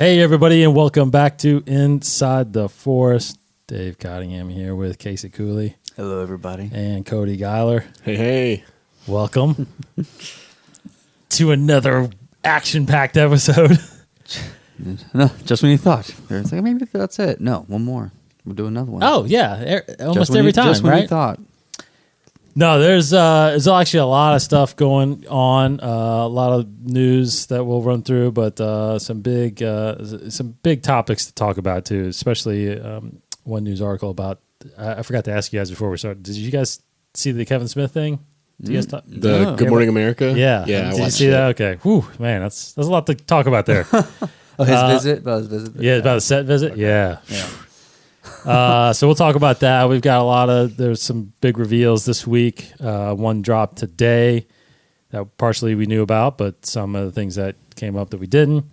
Hey, everybody, and welcome back to Inside the Forest. Dave Cottingham here with Casey Cooley. Hello, everybody. And Cody Geiler. Hey. Welcome to another action-packed episode. No, just when you thought. It's like, maybe that's it. No, one more. We'll do another one. Oh, yeah. Almost every time, just when right? you thought. No, there's actually a lot of stuff going on, a lot of news that we'll run through, but some big topics to talk about too. Especially one news article about. I forgot to ask you guys before we started. Did you guys see the Kevin Smith thing? Did you guys The Good Morning America? Yeah, yeah. Did you see that? Okay. Whew, man, that's a lot to talk about there. Oh, his visit? About his visit? Yeah, about the set visit. Okay. Yeah. Yeah. So we'll talk about that. We've got there's some big reveals this week. One dropped today that partially we knew about, but some of the things that came up that we didn't.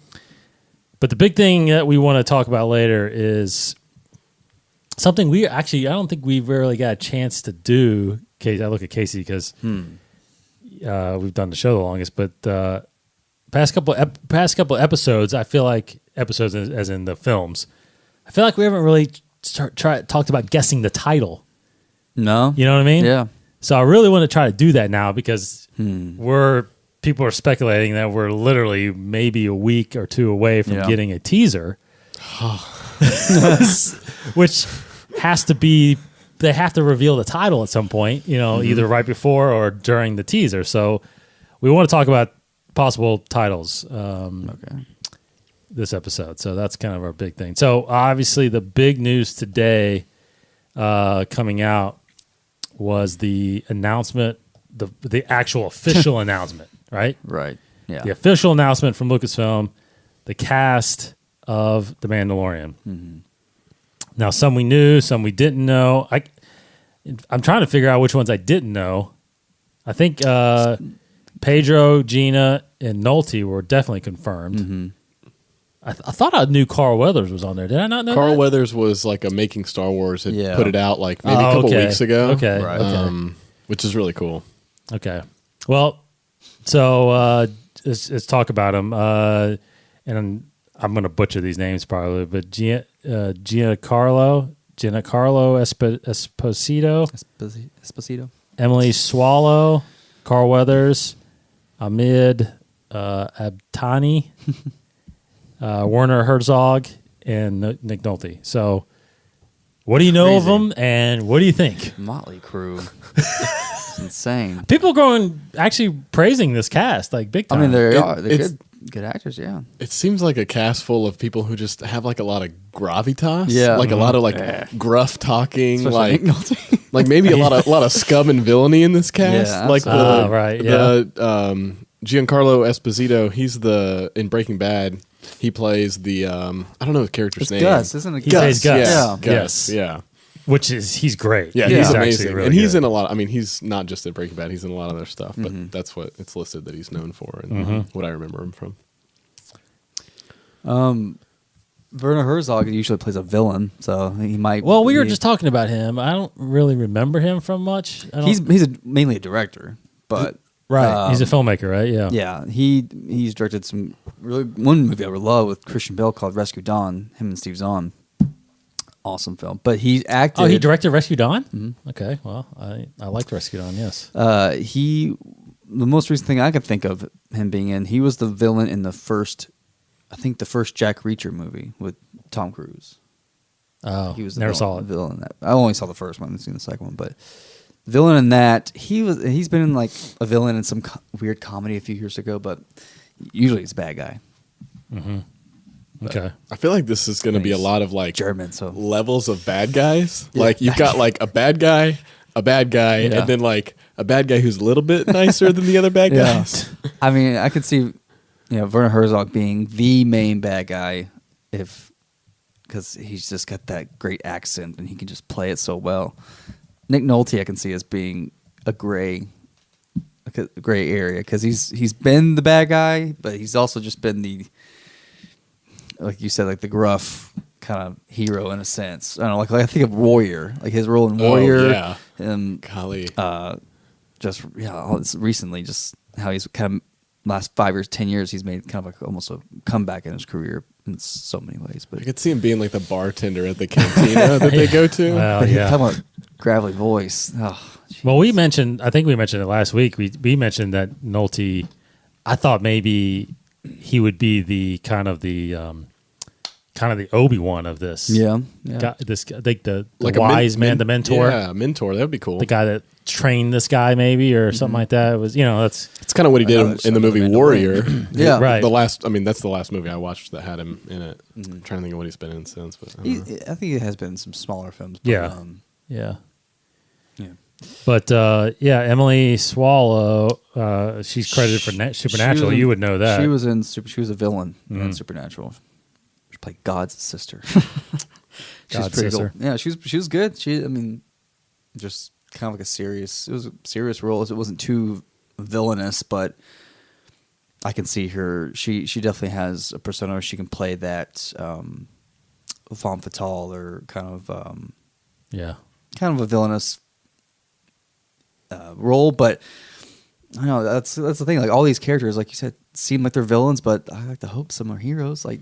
But the big thing that we want to talk about later is something I don't think we've really got a chance to do. I look at Casey because we've done the show the longest, but past couple episodes, I feel like episodes as in the films, I feel like we haven't really talked about guessing the title. No? You know what I mean? Yeah. So I really want to try to do that now because people are speculating that we're literally maybe a week or two away from getting a teaser, which has to be, they have to reveal the title at some point, either right before or during the teaser. So we want to talk about possible titles this episode. So that's kind of our big thing. So obviously the big news today coming out was the announcement, the actual official announcement, right? Right. Yeah. The official announcement from Lucasfilm, the cast of The Mandalorian. Mm-hmm. Now, some we knew, some we didn't know. I'm trying to figure out which ones I didn't know. I think Pedro, Gina, and Nolte were definitely confirmed. Mm-hmm. I thought I knew Carl Weathers was on there. Did I not know Carl that? Weathers was like a Making Star Wars. It put it out like maybe a couple weeks ago. Okay. Right. Which is really cool. Okay. Well, so let's talk about him. And I'm going to butcher these names probably, but Giancarlo Esposito. Emily Swallow, Carl Weathers, Ahmed Abtani, Werner Herzog, and Nick Nolte. So, what do you know of them, and what do you think? Motley Crue. It's insane. People going actually praising this cast like big time. I mean, they're good actors, yeah. It seems like a cast full of people who just have like a lot of gravitas. Yeah. Like a lot of like gruff talking. Especially Nick Nolte. Like maybe a lot of scum and villainy in this cast. Yeah, like Giancarlo Esposito, he's in Breaking Bad. He plays the I don't know the character's name. Gus, isn't it? He plays Gus. Yeah. Gus. Yeah. Which is he's great. Yeah, he's he's amazing. really and he's good. in a lot. I mean, he's not just in Breaking Bad. He's in a lot of other stuff. But that's what it's listed that he's known for, and what I remember him from. Werner Herzog usually plays a villain, so he might. Well, we were just talking about him. I don't really remember him from much. He's mainly a director, but he's a filmmaker, right? Yeah. Yeah, he's directed one movie I would love with Christian Bale called Rescue Dawn. Him and Steve Zahn, awesome film. But he acted. Oh, he directed Rescue Dawn. Mm-hmm. Okay, well, I liked Rescue Dawn. Yes. The most recent thing I could think of him being in, he was the villain in the first Jack Reacher movie with Tom Cruise. Oh, he was the never saw it. villain in that. I only saw the first one. I haven't seen the second one, but the villain in that, he's been in like a villain in some weird comedy a few years ago, but usually it's a bad guy. Mm-hmm. Okay. I feel like this is going to be a lot of like German, so levels of bad guys. Yeah. Like you've got like a bad guy, Yeah. and then like a bad guy who's a little bit nicer than the other bad guys. I mean, I could see, Werner Herzog being the main bad guy because he's just got that great accent and he can just play it so well. Nick Nolte I can see as being a gray area because he's been the bad guy, but he's also just been the, like you said, like the gruff kind of hero in a sense. I don't know, like I think of Warrior, like his role in Warrior. Oh, yeah. And Golly. recently, just how he's kind of last 5 years, 10 years, he's made kind of like almost a comeback in his career in so many ways. But I could see him being like the bartender at the cantina that they go to. Well, but yeah. talking about gravelly voice. Oh, Well, we mentioned, I think we mentioned it last week. We mentioned that Nolte, I thought maybe he would be the kind of the Obi-Wan of this. yeah. Guy, I think the Like wise man, the mentor. Yeah, mentor. That would be cool. The guy that trained this guy maybe or something like that. It was, that's It's kind of what he did in the movie Warrior. Yeah. Right. That's the last movie I watched that had him in it. I'm trying to think of what he's been in since. But I don't know. I think it has been some smaller films. But, yeah. yeah. But Emily Swallow, she's credited for Supernatural. You would know that. She was a villain in Supernatural. She played God's sister. She's God's pretty sister. cool. Yeah, she was good. Just kind of like it was a serious role. It wasn't too villainous, but I can see her. She definitely has a persona where she can play that femme fatale or kind of a villainous role. But I don't know, that's the thing. Like all these characters, like you said, seem like they're villains, but I like to hope some are heroes. Like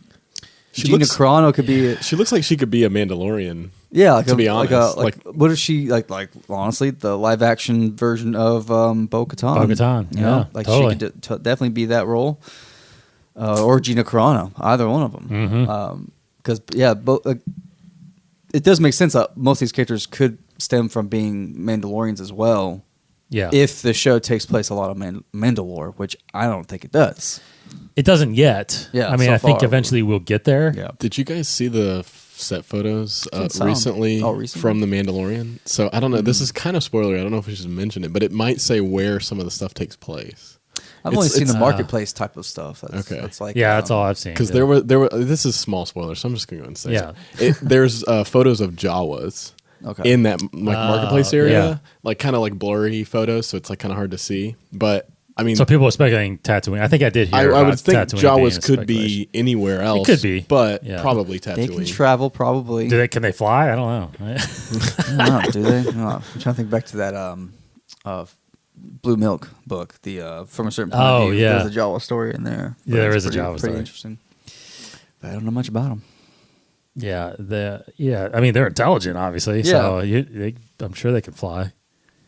Gina Carano could be. She looks like she could be a Mandalorian. Yeah, like to be honest, like what is she like? Like honestly, the live action version of Bo-Katan. Bo-Katan, you know? yeah, like totally. she could definitely be that role, or Gina Carano, either one of them. Because it does make sense that most of these characters could stem from being Mandalorians as well. Yeah. If the show takes place a lot of Mandalore, which I don't think it does. It doesn't yet. Yeah, I mean, so I think far. eventually we'll get there. Yeah. Did you guys see the set photos recently? from The Mandalorian? So I don't know. This is kind of spoilery. I don't know if we should mention it, but it might say where some of the stuff takes place. I've only seen the marketplace type of stuff. Okay. That's like That's all I've seen. Because there were. This is small spoilers, so I'm just going to go and say. Yeah. There's photos of Jawas. Okay. In that marketplace area, yeah. like kind of like blurry photos, so it's like kind of hard to see. But I mean, So people are speculating Tatooine. I think I did hear I would about think Tatooine being Jawas a could speculation. be anywhere else. could be, but yeah. probably They can Tatooine. travel probably. Can they fly? I don't know. I don't know, do they? No. I'm trying to think back to that Blue Milk book. The from a certain point of view. yeah. There's a Jawa story in there. Yeah, there It's is a Jawa pretty story. interesting. But I don't know much about them. Yeah, I mean, they're intelligent, obviously. So I'm sure they can fly.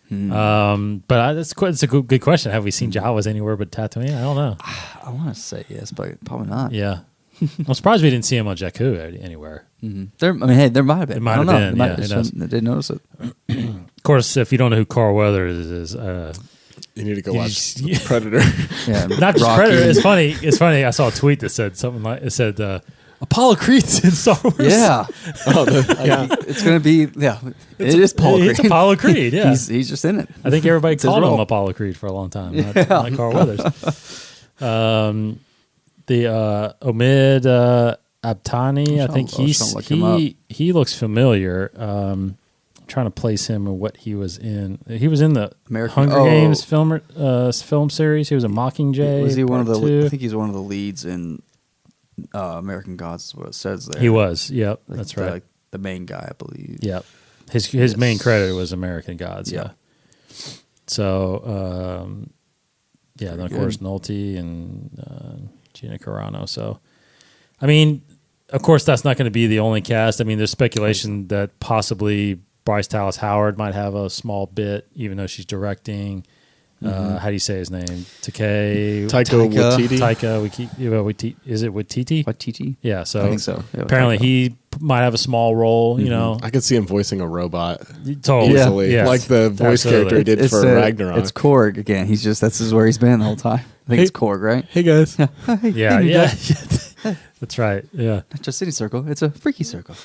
But it's a good question. Have we seen Jawas anywhere but Tatooine? I don't know. I want to say yes, but probably not. Yeah, I'm surprised we didn't see him on Jakku anywhere. There might have been. It might I don't have know. been, yeah, who knows? I didn't notice it. Of course, if you don't know who Carl Weathers is, You need to go You watch just- Predator. Yeah, not just Rocky. Predator. It's funny. I saw a tweet that said something like Apollo Creed's in Star Wars. Yeah, Yeah. it's gonna be. Yeah, it is Paul Creed. It's Apollo Creed. Yeah, he's just in it. I think everybody It's his called him role. Apollo Creed for a long time, not Carl Weathers. The Omid Abtani, I think I was trying to look him up. he looks familiar. I'm trying to place him and what he was in. He was in the Hunger Games film series. He was a Mockingjay. Was he one of the? Part Two. I think he's one of the leads in American Gods. Is what it says there. He was. Yep, Like that's the, right. like the main guy, I believe. Yep. His main credit was American Gods. Yeah. Yeah. So then of good. course Nolte and Gina Carano. So, I mean, of course that's not going to be the only cast. I mean, there's speculation that possibly Bryce Dallas Howard might have a small bit, even though she's directing. How do you say his name? Taika Taika. Waititi. Taika. Is it Waititi? Waititi? Yeah. So I think so. Yeah, apparently Taika. he might have a small role. You know, I could see him voicing a robot totally. easily, Yeah. like the voice Absolutely. character he did for Ragnarok. It's Korg again. He's just that's where he's been the whole time. I think it's Korg, right? Hey guys, Yeah. That's right. Yeah. Not just city circle. It's a freaky circle.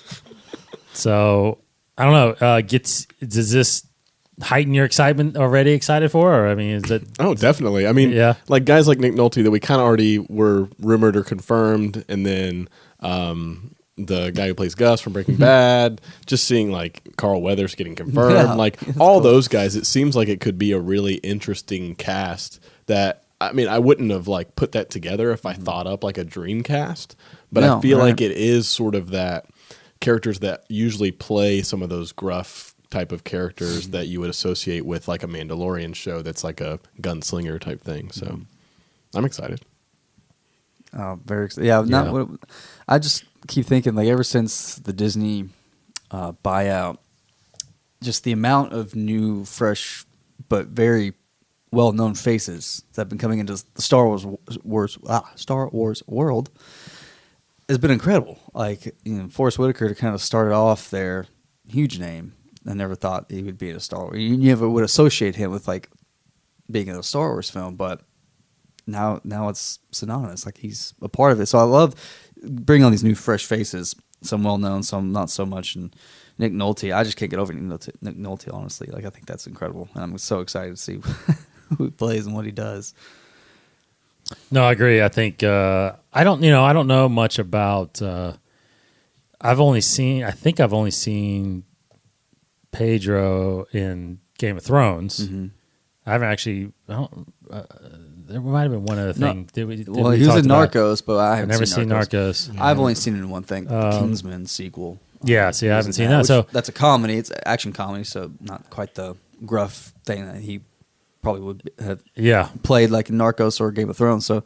So I don't know. Does this heighten your excitement already? Excited for, or I mean, is it? oh definitely. I mean, Yeah. like guys like Nick Nolte that we kind of already were rumored or confirmed, and then the guy who plays Gus from Breaking Bad, just seeing like Carl Weathers getting confirmed, Yeah, like that's all cool. those guys. It seems like it could be a really interesting cast. That I mean, I wouldn't have like put that together if I thought up like a dream cast, but I No, feel right. like it is sort of that characters that usually play some of those gruff type of characters that you would associate with like a Mandalorian show that's like a gunslinger type thing. So I'm excited. Very excited. Yeah, I just keep thinking, like, ever since the Disney buyout, just the amount of new, fresh, but very well-known faces that have been coming into the Star Wars world has been incredible. Like, Forrest Whitaker to kind of start off there, huge name. I never thought he would be in a Star Wars. You never would associate him with like being in a Star Wars film, but now it's synonymous. Like, he's a part of it. So I love bringing on these new, fresh faces. Some well-known, some not so much. And Nick Nolte, I just can't get over Nick Nolte, honestly. Like, I think that's incredible. And I'm so excited to see who he plays and what he does. No, I agree. I think I don't know much about. I've only seen Pedro in Game of Thrones. Mm-hmm. I haven't actually. There might have been one other thing. He was in Narcos, but I've never seen Narcos. Yeah. I've only seen it in one thing, the Kingsman sequel. Yeah, see, I haven't seen that. So that's a comedy. It's an action comedy, so not quite the gruff thing that he probably would have played like in Narcos or Game of Thrones. So,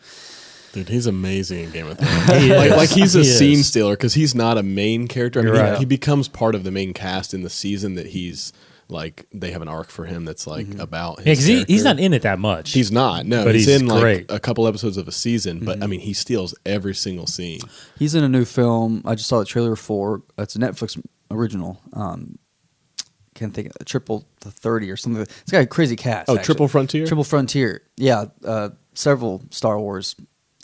dude, he's amazing in Game of Thrones. like he's a scene stealer because he's not a main character. I mean, he becomes part of the main cast in the season that he's like. They have an arc for him that's like about his because he's not in it that much. He's not. No, but he's in great. Like a couple episodes of a season. But I mean, he steals every single scene. He's in a new film. I just saw the trailer for. It's a Netflix original. Can't think of Triple 30 or something. It's got a crazy cast. Oh, actually. Triple Frontier? Triple Frontier. Yeah. Several Star Wars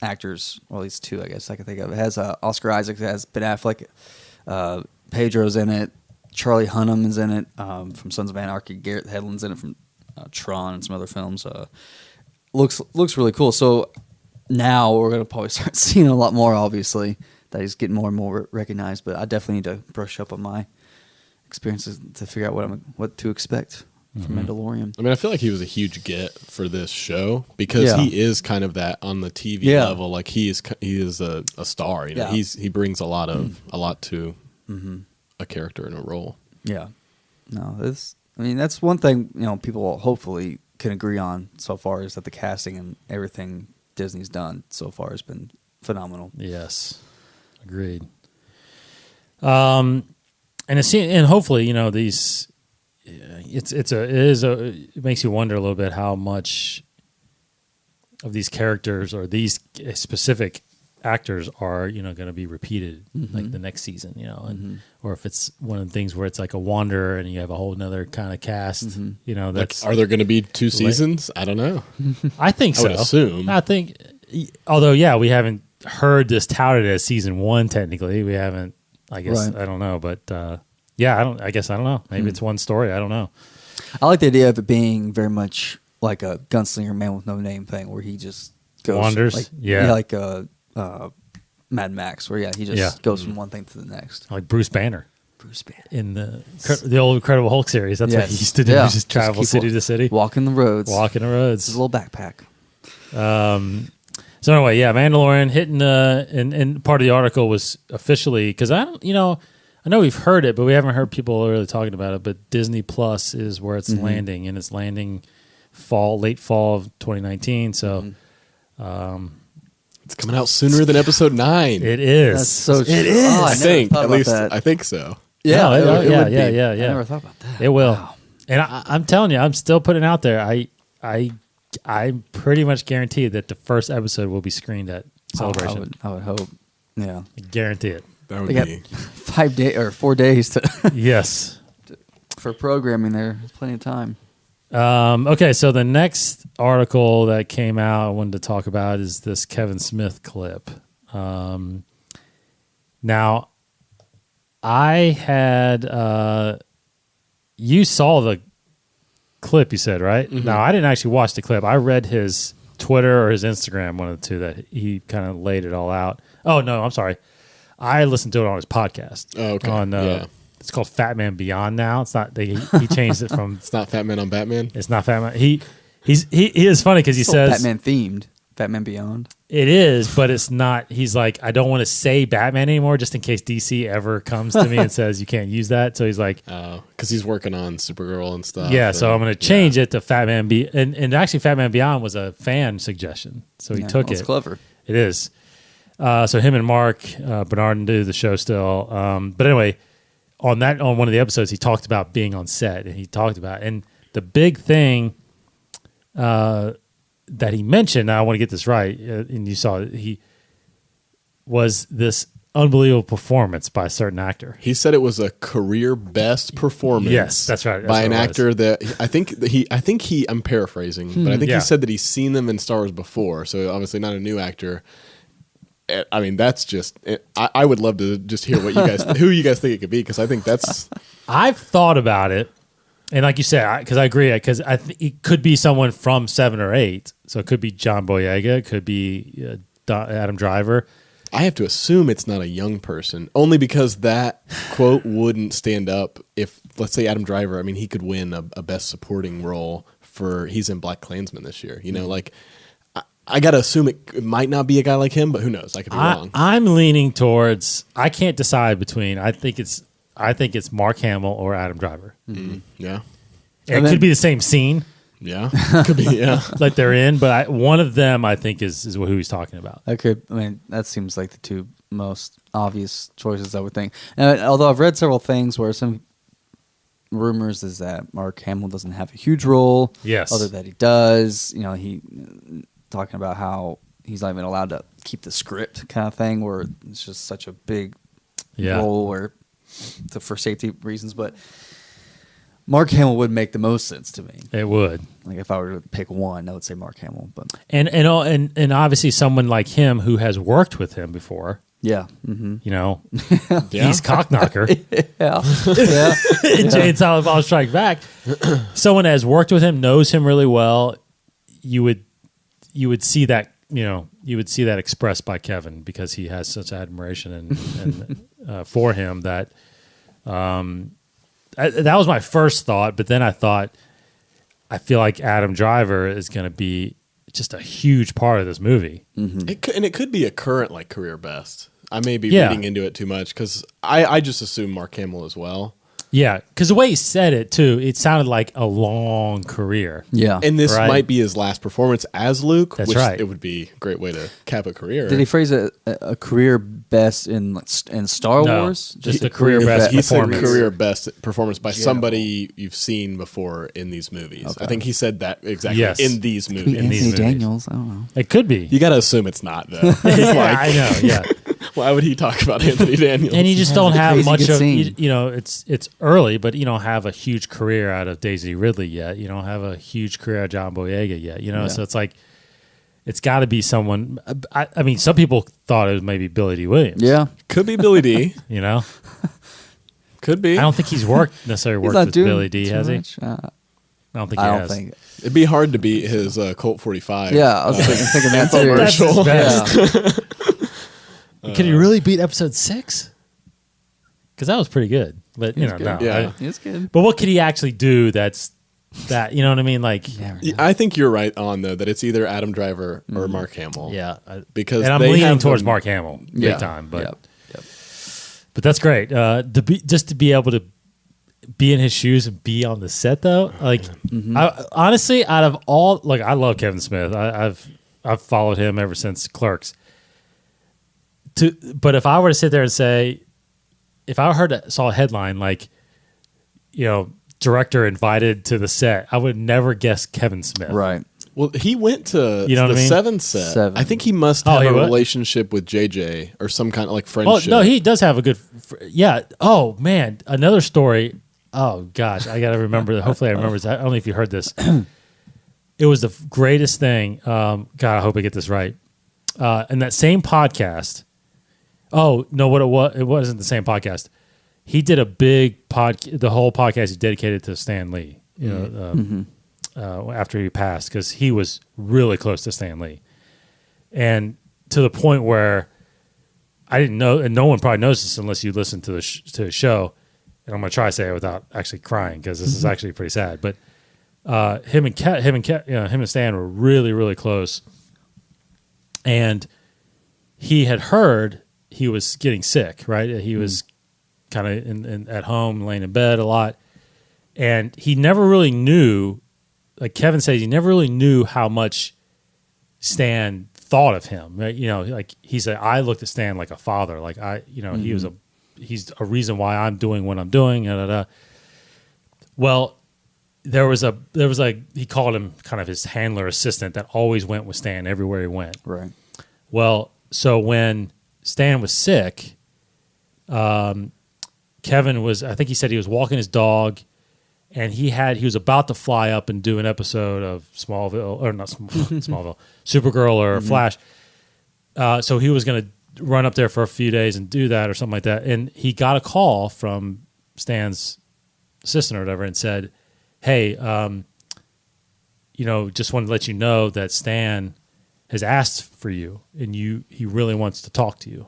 actors, or at least two, I guess I can think of. It has Oscar Isaac, it has Ben Affleck, Pedro's in it, Charlie Hunnam is in it from Sons of Anarchy, Garrett Hedlund's in it from Tron and some other films. Looks really cool. So now we're going to probably start seeing a lot more, obviously, that he's getting more and more recognized, but I definitely need to brush up on my experiences to figure out what to expect from Mandalorian. I mean, I feel like he was a huge get for this show because he is kind of that on the TV level. Like he is a star. You know, he brings a lot to a character in a role. Yeah, no, that's one thing people hopefully can agree on so far is that the casting and everything Disney's done so far has been phenomenal. Yes, agreed. And hopefully, these. It makes you wonder a little bit how much of these characters or these specific actors are going to be repeated like the next season, and or if it's one of the things where it's like a wanderer and you have a whole nother kind of cast, that's like, are there going to be 2 seasons? I don't know. I think so. I would assume. I think, although we haven't heard this touted as season 1. Technically, we haven't. I guess I don't know, but I guess I don't know. Maybe it's one story. I don't know. I like the idea of it being very much like a gunslinger man with no name thing, where he just goes wanders. Like Mad Max, where he just goes from one thing to the next. Like Bruce Banner in the old Incredible Hulk series. That's what he used to do. Yeah. Just travel city to city, walking the roads. His little backpack. So anyway, Mandalorian hitting and part of the article was officially because I know we've heard it, but we haven't heard people really talking about it. But Disney Plus is where it's landing, and it's landing late fall of 2019. So it's coming out sooner than Episode 9. It is. That's so true. It is. I think at least I think so. Yeah, no, it would be. Yeah. I never thought about that. It will. Wow. And I'm telling you, I'm still putting it out there. I pretty much guarantee that the first episode will be screened at Celebration. I would hope. Yeah, I guarantee it. That would they be got 5 days or 4 days to yes for programming. There's plenty of time. Okay, so the next article that came out I wanted to talk about is this Kevin Smith clip. Now, I had you saw the clip, you said, right? Mm-hmm. Now, I didn't actually watch the clip. I read his Twitter or his Instagram, one of the two, that he kind of laid it all out. Oh, no, I'm sorry. I listened to it on his podcast. Oh, okay. It's called Fat Man Beyond now. It's not. He changed it from. It's not Fat Man on Batman. It's not Fat Man. He is funny because he says Batman themed. Batman Beyond. It is, but it's not. He's like, I don't want to say Batman anymore, just in case DC ever comes to me and says you can't use that. So he's like, because he's working on Supergirl and stuff. Yeah, so I'm going to change it to Fatman and actually Fatman Beyond was a fan suggestion, so he took it. It's clever. It is. So him and Mark Bernard do the show still. But anyway, on one of the episodes, he talked about being on set, and he talked about and the big thing. That he mentioned, now I want to get this right, and you saw it, he was this unbelievable performance by a certain actor. He said it was a career best performance. Yes, that's right. That's by an actor that I think he I'm paraphrasing, but I think he said that he's seen them in Star Wars before, so obviously not a new actor. I mean, that's just. I would love to just hear what who you guys think it could be, because I think that's. I've thought about it. And like you said, because I agree, because it could be someone from 7 or 8. So it could be John Boyega, it could be Adam Driver. I have to assume it's not a young person, only because that quote wouldn't stand up if, let's say, Adam Driver. I mean, he could win a best supporting role he's in Black Klansman this year. You know, like I got to assume it might not be a guy like him, but who knows? I could be wrong. I'm leaning towards. I can't decide between. I think it's Mark Hamill or Adam Driver. Mm-hmm. Yeah. It could be the same scene. Yeah. Could be, yeah. Like they're in, but one of them I think is who he's talking about. That seems like the two most obvious choices, I would think. Although I've read several things where some rumors is that Mark Hamill doesn't have a huge role. Yes. Other that he does. You know, he talking about how he's not even allowed to keep the script kind of thing, where it's just such a big role where for safety reasons, but Mark Hamill would make the most sense to me. It would. Like if I were to pick one, I would say Mark Hamill. But and obviously someone like him who has worked with him before. Yeah. Mm-hmm. You know, he's Cockknocker. Yeah. Jay and Silent Bob Strike Back. Someone that has worked with him, knows him really well. You would see that. You know, you would see that expressed by Kevin because he has such admiration and for him that. That was my first thought, but then I thought, I feel like Adam Driver is going to be just a huge part of this movie. Mm-hmm. It could be a current career best. I may be reading into it too much because I just assume Mark Hamill as well. Yeah, because the way he said it too, it sounded like a long career. Yeah, and this might be his last performance as Luke. That's right. It would be a great way to cap a career. Did he phrase a career best in Star Wars? Just a career best he performance. said career best performance by somebody you've seen before in these movies. Okay. I think he said that exactly in these movies. Anthony Daniels. I don't know. It could be. You got to assume it's not though. I know. Yeah. Why would he talk about Anthony Daniels? And you just don't have much of, you know, it's early, but you don't have a huge career out of Daisy Ridley yet. You don't have a huge career out of John Boyega yet, you know? So it's like, it's got to be someone. I mean, some people thought it was maybe Billy D. Williams. Yeah. Could be Billy D. You know? Could be. I don't think he's necessarily worked with Billy D, has he? I don't think he has. It'd be hard to beat his Colt 45. Yeah, I was thinking that too. That's his best. Yeah. Can he really beat episode 6? Because that was pretty good. But, you know, no. Yeah. It's good. But what could he actually do you know what I mean? Like, I think you're right on, though, that it's either Adam Driver or Mark Hamill. Yeah. Because and I'm leaning towards Mark Hamill big time. But, but that's great. To be able to be in his shoes and be on the set, though. Like, honestly, out of all, like, I love Kevin Smith. I've followed him ever since Clerks. But if I were to sit there and say, if I saw a headline like, you know, director invited to the set, I would never guess Kevin Smith. Right. Well, he went to the 7 set. 7. I think he must have a relationship with JJ or some kind of friendship. Oh, no, he does have a good... yeah. Oh, man. Another story. Oh, gosh. I got to remember. Hopefully I remember this. I don't know if you heard this. It was the greatest thing. God, I hope I get this right. In that same podcast... Oh, no, it wasn't the same podcast. He did a big the whole podcast he dedicated to Stan Lee, you know, after he passed, because he was really close to Stan Lee. And to the point where I didn't know, and no one probably knows this unless you listen to the show, and I'm going to try to say it without actually crying, because this is actually pretty sad. But him and Stan were really, really close. and he had heard he was getting sick, right? He was kind of at home, laying in bed a lot, and he never really knew, like Kevin says, he never really knew how much Stan thought of him, right? Like he said, I looked at Stan like a father, like he's a reason why I'm doing what I'm doing. Well, there was he called him kind of his handler assistant that always went with Stan everywhere he went. Right. Well, so when Stan was sick, Kevin I think he said he was walking his dog, and he was about to fly up and do an episode of Smallville, or not Smallville, Supergirl or Flash. So he was going to run up there for a few days and do that or something like that. And he got a call from Stan's assistant or whatever and said, hey, just wanted to let you know that Stan has asked for you, and he really wants to talk to you.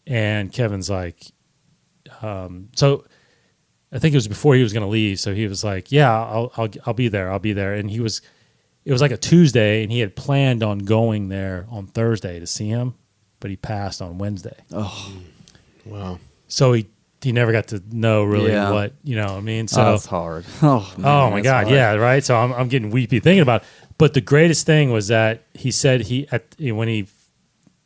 And Kevin's like, so I think it was before he was going to leave. So he was like, yeah, I'll be there. I'll be there. And it was like a Tuesday, and he had planned on going there on Thursday to see him, but he passed on Wednesday. Oh, wow. So he never got to know really what, I mean? So that's hard. Oh, man, oh my God. hard. Yeah. Right. So I'm getting weepy thinking about it. But the greatest thing was that he said when he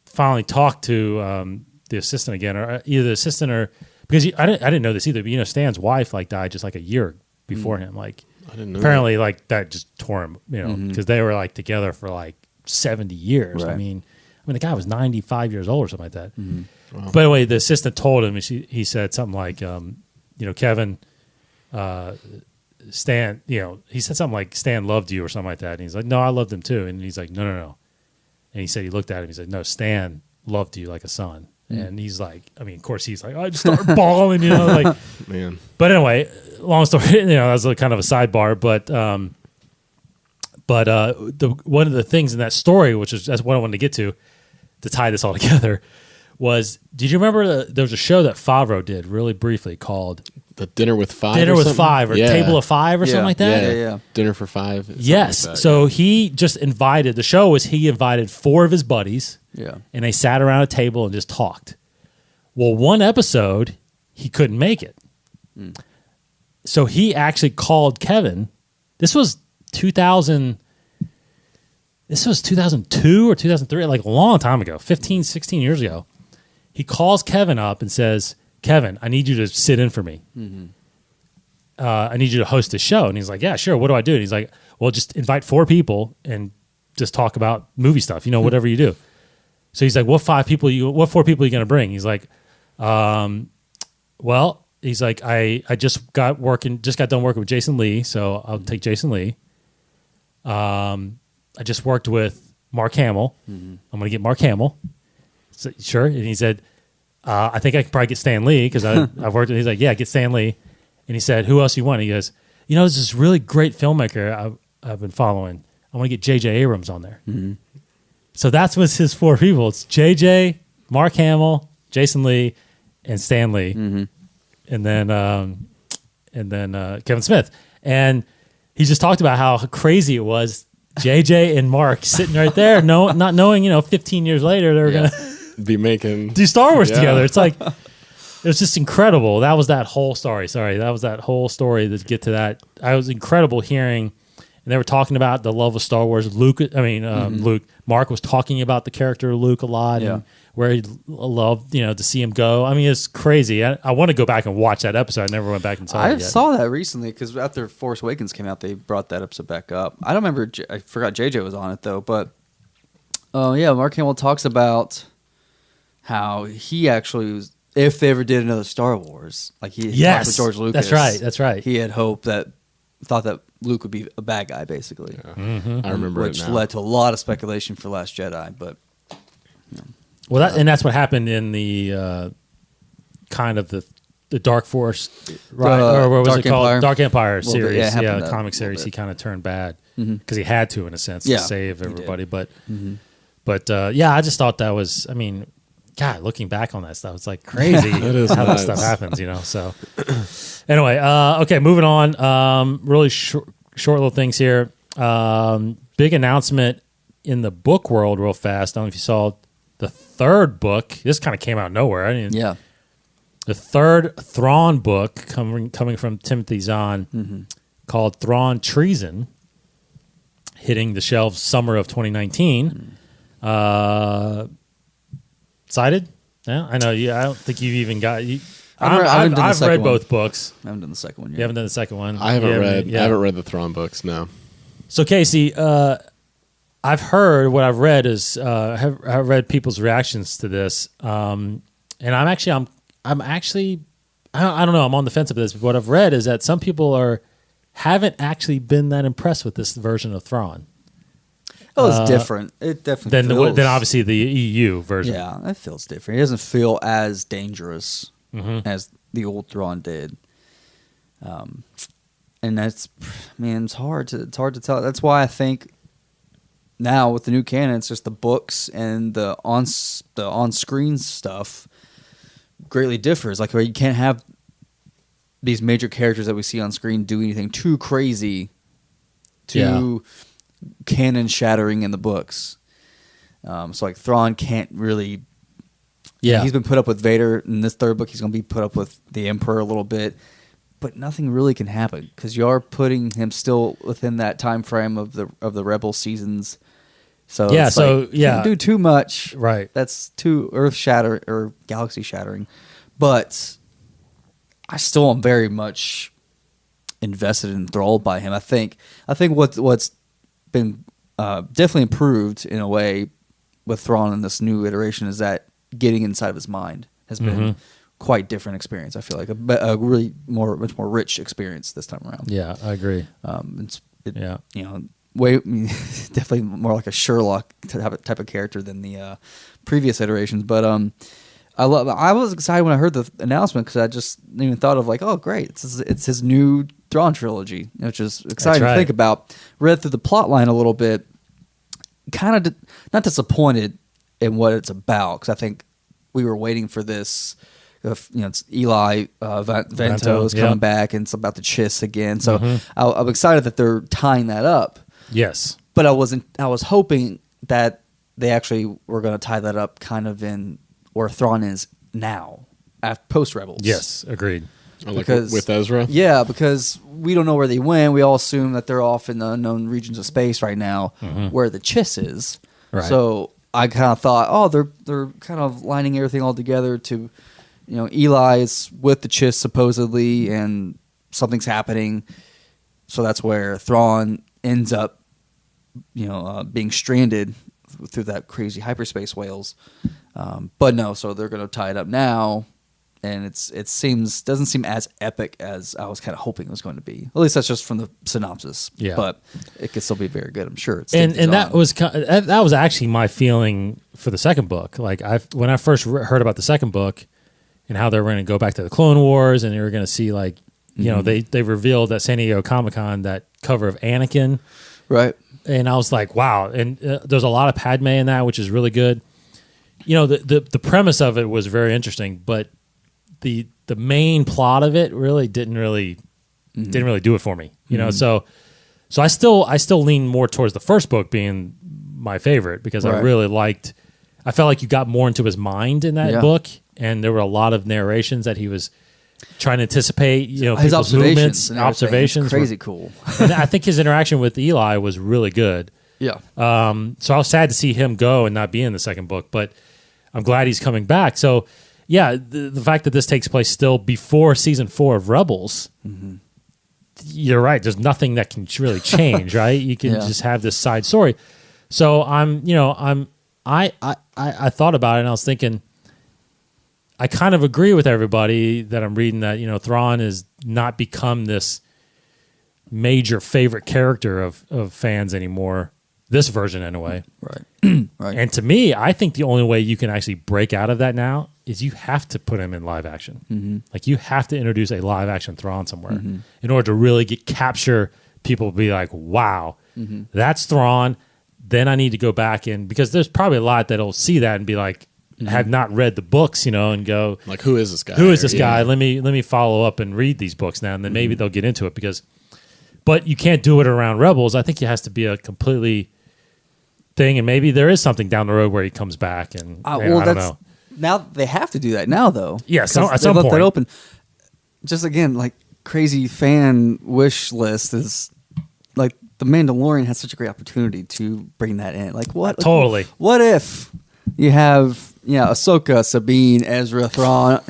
finally talked to the assistant again, or either the assistant or, because I didn't know this either, but Stan's wife died just like a year before him. Like, I didn't know apparently that. That just tore him, because they were together for 70 years. Right. I mean the guy was 95 years old or something like that. Wow. But anyway, the assistant told him, and he said something like, Kevin, Stan, he said something like Stan loved you or something like that. And he's like, no, I loved him too. And he's like, no. And he said, he looked at him, he said, no, Stan loved you like a son. And he's like, I mean, of course he's like, I just started bawling, Man. But anyway, long story, that was kind of a sidebar, but one of the things in that story, that's what I wanted to get to tie this all together, was, did you remember there was a show that Favreau did really briefly called The Dinner with Five? Dinner with Five, or Table of Five, or something like that? Yeah. Dinner for Five. Yes. Like that, so he just invited, the show was he invited 4 of his buddies. Yeah. And they sat around a table and just talked. Well, one episode, he couldn't make it. So he actually called Kevin. This was 2002 or 2003, a long time ago, 15, 16 years ago. He calls Kevin up and says, Kevin, I need you to sit in for me. I need you to host this show. And he's like, yeah, sure. What do I do? And he's like, well, just invite 4 people and just talk about movie stuff, whatever you do. So he's like, what 4 people are you going to bring? He's like, well, he's like, I just got done working with Jason Lee, so I'll take Jason Lee. I just worked with Mark Hamill. I'm going to get Mark Hamill. So, sure. And he said, I think I can probably get Stan Lee, because I've worked with, he's like, yeah, get Stan Lee. And he said, who else you want? He goes, there's this really great filmmaker I've been following. I want to get J.J. Abrams on there. So that's what's his 4 people. It's J.J., Mark Hamill, Jason Lee, and Stan Lee, and then Kevin Smith. And he just talked about how crazy it was. J.J. and Mark sitting right there, not knowing, 15 years later they were gonna be making do Star Wars together. It's like, it was just incredible. That was that whole story. Sorry, that was that whole story to get to that. I was incredible hearing. And they were talking about the love of Star Wars. Luke, Mark was talking about the character of Luke a lot, and where he loved, to see him go. I mean, it's crazy. I want to go back and watch that episode. I never went back and saw it yet. I saw that recently, because after Force Awakens came out, they brought that episode back up. I don't remember. I forgot JJ was on it, though. But, Mark Hamill talks about how he actually was, if they ever did another Star Wars, like he talked with George Lucas. That's right. He had thought that Luke would be a bad guy, basically. Yeah. I remember which it now. led to a lot of speculation for Last Jedi. But well, that's what happened in the kind of the Dark Force, right? Or what was Dark it called? Empire? Dark Empire series, yeah, comic series. He kind of turned bad because he had to, in a sense, to save everybody. But I just thought that was. I mean, God, looking back on that stuff, it's like crazy how that stuff happens, So anyway, okay, moving on. Really short little things here. Big announcement in the book world real fast. I don't know if you saw the third book. This kind of came out of nowhere. The third Thrawn book coming from Timothy Zahn called Thrawn Treason, hitting the shelves summer of 2019. Excited? Yeah, I know. I don't think you've even got. I've read both books. I haven't done the second one yet. You haven't done the second one. I haven't read. I haven't read the Thrawn books. No. So Casey, I've heard what I've read is I've read people's reactions to this, and I'm actually I don't know. I'm on the fence of this. But what I've read is that some people haven't actually been that impressed with this version of Thrawn. Oh, it's different. It definitely feels... Than obviously the EU version. Yeah, it feels different. It doesn't feel as dangerous as the old Thrawn did. And that's, man, it's hard to tell. That's why I think now with the new canon, it's just the books and the on-screen stuff greatly differs. Like, where you can't have these major characters that we see on screen do anything too crazy, canon shattering in the books. So like Thrawn can't really. Yeah, he's been put up with Vader in this third book. He's going to be put up with the Emperor a little bit, but nothing really can happen because you are putting him still within that time frame of the Rebel seasons. So can't do too much. Right, that's too earth shattering or galaxy shattering. But I still am very much invested and enthralled by him. I think what's been definitely improved in a way with Thrawn in this new iteration is that getting inside of his mind has been quite different experience. I feel like a really much more rich experience this time around. Yeah, I agree. Definitely more like a Sherlock type of character than the previous iterations. But I was excited when I heard the announcement because I just even thought of like, oh great, it's his new Thrawn trilogy, which is exciting to think about. Read through the plot line a little bit, kind of not disappointed in what it's about because I think we were waiting for this. It's Eli Vento's coming back, and it's about the Chiss again. So I'm excited that they're tying that up. Yes, but I was hoping that they actually were going to tie that up kind of in where Thrawn is now, post Rebels. Yes, agreed. Because, with Ezra? Yeah, because we don't know where they went. We all assume that they're off in the unknown regions of space right now, where the Chiss is. Right. So I kind of thought, oh, they're kind of lining everything all together to, Eli is with the Chiss supposedly, and something's happening. So that's where Thrawn ends up, being stranded through that crazy hyperspace whales. But no, so they're going to tie it up now. And doesn't seem as epic as I was kind of hoping it was going to be. At least that's just from the synopsis. Yeah, but it could still be very good, I'm sure. And that was actually my feeling for the second book. Like when I first heard about the second book and how they were going to go back to the Clone Wars and they were going to see like they revealed at San Diego Comic-Con that cover of Anakin, right? And I was like, wow. And there's a lot of Padme in that, which is really good. The premise of it was very interesting, but the main plot of it really didn't really do it for me, So I still lean more towards the first book being my favorite because I really liked. I felt like you got more into his mind in that book, and there were a lot of narrations that he was trying to anticipate. His observations, crazy cool. And I think his interaction with Eli was really good. Yeah. So I was sad to see him go and not be in the second book, but I'm glad he's coming back. So. Yeah, the fact that this takes place still before season 4 of Rebels, you're right. There's nothing that can really change, right? You can just have this side story. So I thought about it and I was thinking, I kind of agree with everybody that I'm reading that Thrawn has not become this major favorite character of fans anymore. This version, anyway. Right. Right. And to me, I think the only way you can actually break out of that now is you have to put him in live action. Like you have to introduce a live action Thrawn somewhere in order to really capture people to be like, wow, that's Thrawn. Then I need to go back in because there's probably a lot that'll see that and be like, have not read the books, and go like, who is this guy? Who is this guy? Let me follow up and read these books now, and then maybe they'll get into it but you can't do it around Rebels. I think it has to be a completely thing, and maybe there is something down the road where he comes back. And I don't know. Now they have to do that now, though. Yes, at some point. That open. Just again, like crazy fan wish list is like the Mandalorian has such a great opportunity to bring that in. Like what? Totally. What if you have Ahsoka, Sabine, Ezra, Thrawn?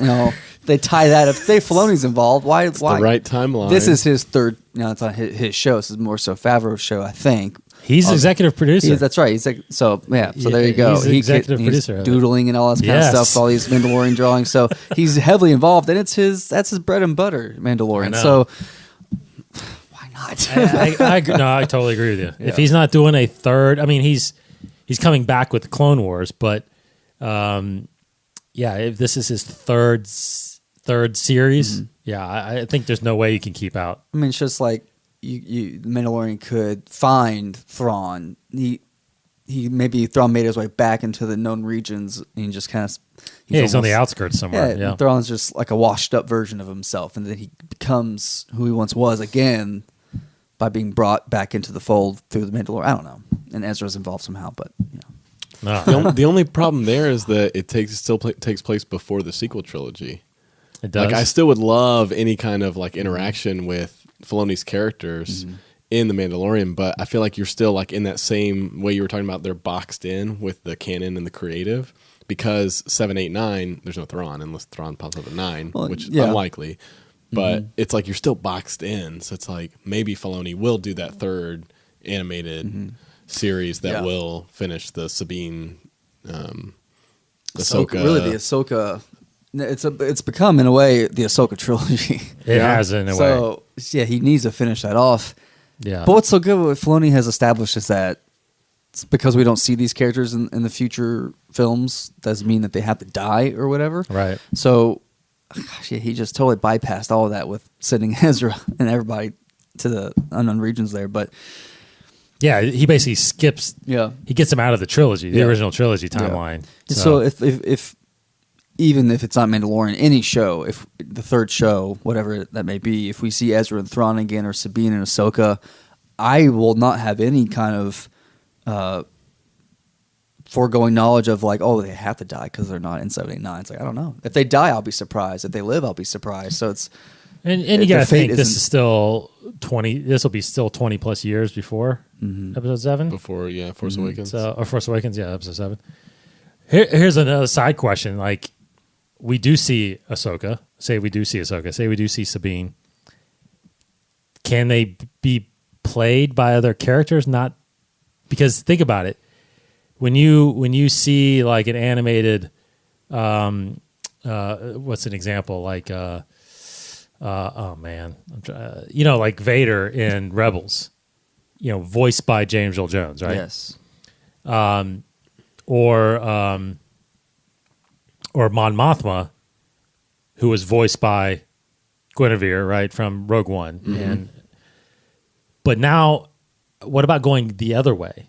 They tie that. If Dave Filoni's involved, why? The right timeline. This is his third. It's not his show. This is more so Favreau's show, I think. He's executive producer. That's right. He's like, so there you go. He's executive producer. He's doodling and all that kind of stuff, all these Mandalorian drawings. So he's heavily involved, and that's his bread and butter, Mandalorian. So why not? I totally agree with you. Yeah. If he's not doing a third, I mean, he's coming back with the Clone Wars, but if this is his third series, I think there's no way you can keep out. I mean, it's just like. The Mandalorian could find Thrawn. Maybe Thrawn made his way back into the known regions and just kind of he's on the outskirts somewhere. Yeah, Thrawn's just like a washed up version of himself, and then he becomes who he once was again by being brought back into the fold through the Mandalorian. I don't know, and Ezra's involved somehow, but No. The only problem there is that it takes place before the sequel trilogy. It does. Like I still would love any kind of like interaction with Filoni's characters in The Mandalorian, but I feel like you're still like in that same way you were talking about. They're boxed in with the canon and the creative because 7, 8, 9, there's no Thrawn unless Thrawn pops up at 9, which is unlikely. But it's like you're still boxed in, so it's like maybe Filoni will do that third animated series that will finish the Sabine, Ahsoka. Really, the Ahsoka. It's become in a way the Ahsoka trilogy. It has in a way. So he needs to finish that off. Yeah. But what's so good what Filoni has established is that it's because we don't see these characters in the future films doesn't mean that they have to die or whatever. Right. So, he just totally bypassed all of that with sending Ezra and everybody to the unknown regions there. But yeah, he basically skips. Yeah. He gets him out of the trilogy, the original trilogy timeline. Yeah. So if even if it's not Mandalorian, any show, if the third show, whatever that may be, if we see Ezra and Thrawn again or Sabine and Ahsoka, I will not have any kind of foregoing knowledge of like, oh, they have to die because they're not in 79. It's like, I don't know. If they die, I'll be surprised. If they live, I'll be surprised. So it's... And you got to think this is still 20... This will be still 20 plus years before Episode 7? Before, Force Awakens. Or Force Awakens, Episode 7. Here's another side question. Like, we do see Ahsoka. Say we do see Ahsoka. Say we do see Sabine. Can they be played by other characters? Not because think about it. When you see like an animated, what's an example like? Oh man, like Vader in Rebels. Voiced by James Earl Jones, right? Yes. Or Mon Mothma, who was voiced by Guinevere, right, from Rogue One. But now, what about going the other way?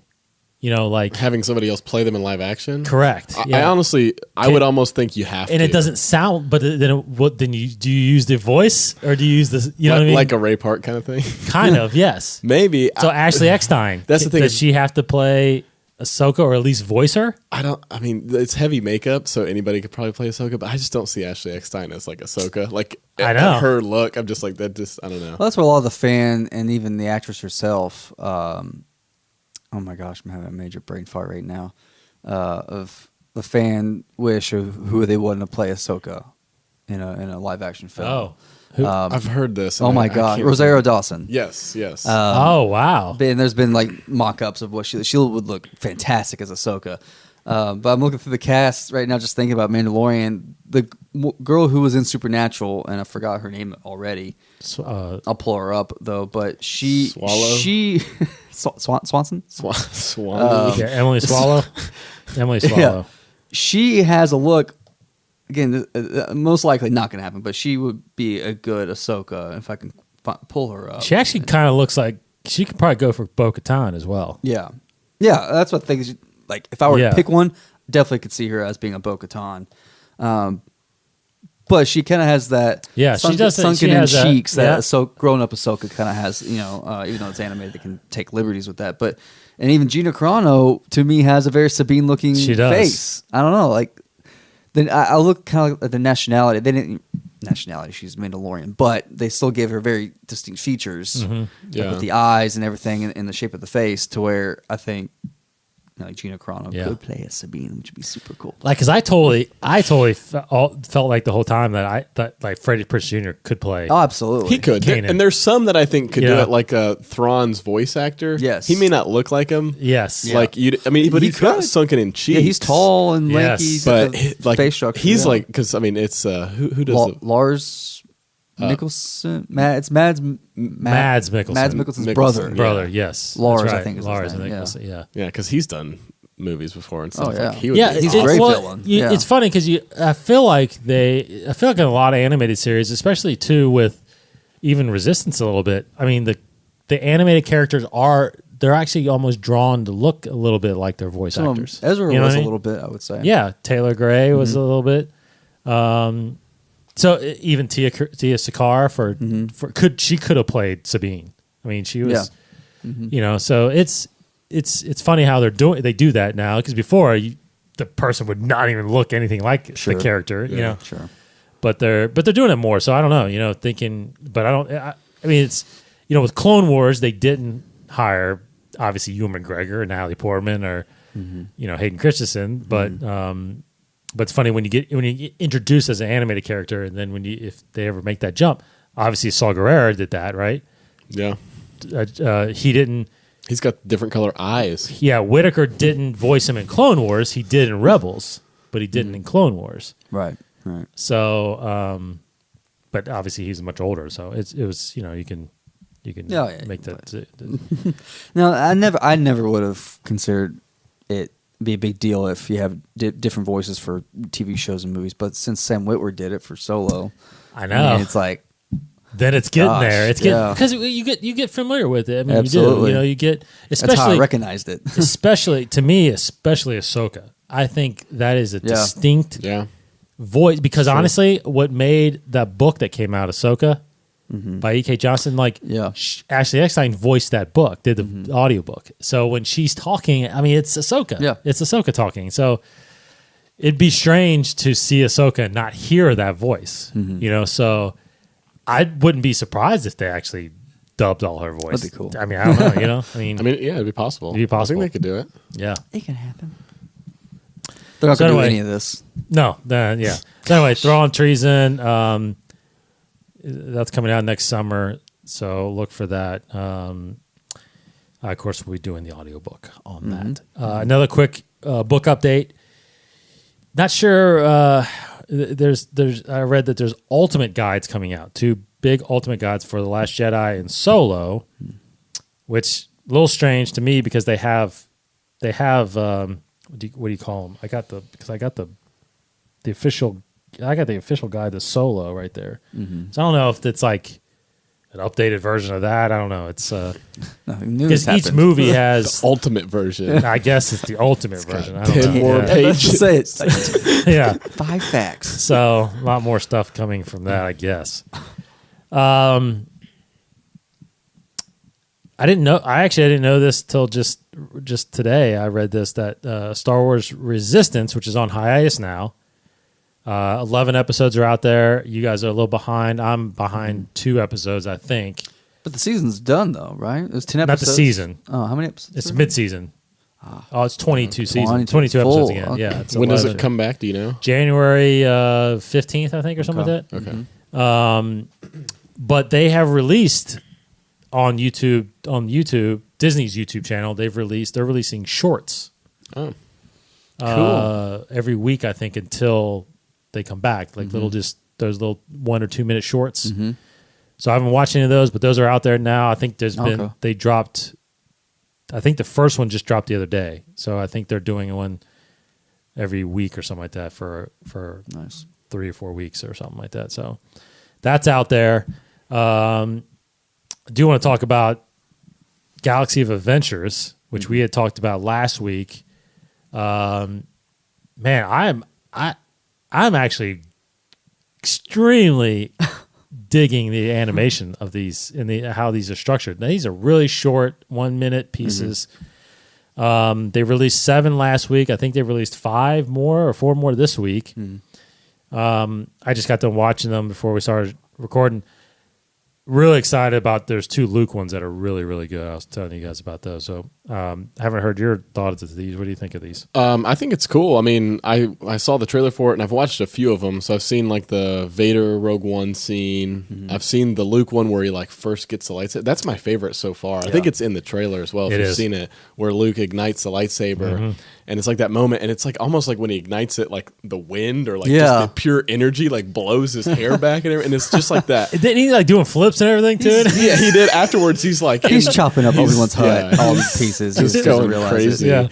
Like having somebody else play them in live action. Correct. I honestly, I would almost think you have to. And it doesn't sound. But then, do you use the voice or do you use the? You know what I mean? Like a Ray Park kind of thing. Kind of, yes. Maybe. So Ashley Eckstein. That's the thing. Does she have to play Ahsoka or at least voice her? I mean, it's heavy makeup, so anybody could probably play Ahsoka, but I just don't see Ashley Eckstein as like Ahsoka. Like, I know. At her look, I'm just like, I don't know. Well, that's where a lot of the fan and even the actress herself, oh my gosh, I'm having a major brain fart right now, of the fan wish of who they wanted to play Ahsoka in a live action film. Oh. I've heard this. Oh my God, Rosario Dawson. Yes. Oh wow! And there's been like mock-ups of what she would look fantastic as Ahsoka. But I'm looking through the cast right now, just thinking about Mandalorian. The girl who was in Supernatural, and I forgot her name already. I'll pull her up though. But Swanson. Emily Swallow. Emily Swallow. Yeah. She has a look. Again, most likely not going to happen, but she would be a good Ahsoka if I can pull her up. She actually kind of looks like she could probably go for Bo-Katan as well. Yeah, that's what things like. If I were to pick one, definitely could see her as being a Bo-Katan. But she kind of has that. Yeah, she does. Sunken in cheeks that grown up Ahsoka kind of has. Even though it's animated, they can take liberties with that. But And even Gina Carano, to me, has a very Sabine-looking face. I don't know. Like, then I look kind of at the nationality. They didn't nationality. She's Mandalorian, but they still gave her very distinct features, like with the eyes and everything, and the shape of the face. To where I think, like Gina Carano could play as Sabine, which would be super cool. Like, because I totally felt like the whole time that like Freddie Prinze Jr. could play. Oh, absolutely, he could. And there's some that I think could do it, like Thrawn's voice actor. Yes, he may not look like him. Yes, like but he's got sunken in cheeks. Yeah, he's tall and lanky, but like face structure. He's like, because I mean, it's who does Lars Nicholson? It's Mads Mikkelsen. Mads Mikkelsen's brother. Brother, yes. Lars, right. I think is Lars his name. Nicholson, yeah. Yeah, because he's done movies before and stuff. Oh, yeah. Like he would he's a great villain. It's funny because I feel like in a lot of animated series, especially too with even Resistance a little bit. I mean, the animated characters they're actually almost drawn to look a little bit like their voice actors. Ezra was a little bit, I would say. Yeah, Taylor Gray was a little bit. So even Tia Sakar she could have played Sabine. I mean, she was, so it's funny how they do that now, because before the person would not even look anything like the character, Sure. But they're doing it more. So I don't know, thinking, but I mean, it's, with Clone Wars, they didn't hire obviously Ewan McGregor and Natalie Portman or, Hayden Christensen, but it's funny when you get introduced as an animated character, and then if they ever make that jump, obviously Saw Gerrera did that, right? Yeah. He didn't. He's got different color eyes. Yeah, Whitaker didn't voice him in Clone Wars. He did in Rebels, but he didn't in Clone Wars. Right. So, but obviously he's much older, so it was you can make that. No, I never would have considered it be a big deal if you have different voices for TV shows and movies. But since Sam Witwer did it for Solo, I know it's like, then it's getting there. It's getting because you get familiar with it. I mean, absolutely. You do. You get, especially that's how I recognized it. especially to me, especially Ahsoka. I think that is a distinct voice, because honestly, what made that book that came out, Ahsoka, by E.K. Johnston, Ashley Eckstein voiced that book, did the audiobook. So when she's talking, I mean, it's Ahsoka. Yeah. It's Ahsoka talking. So it'd be strange to see Ahsoka and not hear that voice, so I wouldn't be surprised if they actually dubbed all her voice. That'd be cool. I mean, I don't know, I mean, yeah, it'd be possible. I think they could do it. Yeah. It can happen. They're not going to do any of this. No. Yeah. So anyway, Thrawn Treason, that's coming out next summer, so look for that. Of course, we'll be doing the audiobook on that. Another quick book update. Not sure. There's. I read that there's ultimate guides coming out. 2 big ultimate guides for The Last Jedi and Solo, which a little strange to me because they have. What do you call them? I got the official. I got the official guide to Solo right there. So I don't know if it's like an updated version of that. I don't know. It's because each movie has the ultimate version. I guess it's the ultimate version. I don't 10 know. more pages. Say it. Yeah, 5 facts. So a lot more stuff coming from that, I guess. I didn't know. I didn't know this till just today. I read this that Star Wars Resistance, which is on hiatus now. 11 episodes are out there. You guys are a little behind. I'm behind 2 episodes, I think. But the season's done, though, right? It was 10 episodes. Not the season. Oh, how many episodes? It's mid-season. Oh, it's 22 seasons. 22 episodes again. Okay. Yeah. It's when 11. does it come back? Do you know? January 15th, I think, or something like that. Okay. But they have released on YouTube, Disney's YouTube channel, they're releasing shorts. Oh. Cool. Every week, I think, until they come back, like those little 1 or 2 minute shorts. So I haven't watched any of those, but those are out there now. I think they dropped. I think the first one just dropped the other day, so I think they're doing one every week or something like that for nice 3 or 4 weeks or something like that. So that's out there. I do want to talk about Galaxy of Adventures, which we had talked about last week. Man, I'm actually extremely digging the animation of these and how these are structured. Now, these are really short 1 minute pieces. They released 7 last week. I think they released 5 more or 4 more this week. I just got done watching them before we started recording. Really excited about. There's 2 Luke ones that are really, really good. I was telling you guys about those. So I haven't heard your thoughts of these. What do you think of these? I think it's cool. I mean, I saw the trailer for it, and I've watched a few of them. So I've seen like the Vader Rogue One scene. I've seen the Luke one where he like first gets the lightsaber. That's my favorite so far. I think it's in the trailer as well. If you've seen it, where Luke ignites the lightsaber, and it's like that moment, and it's like almost like when he ignites it, like the wind or like just the pure energy like blows his hair back, and it's just like that. Didn't he like doing flips and everything too? Yeah, he did. Afterwards, he's like he's chopping up Obi-Wan's hut, all these pieces. He's going crazy. Yeah.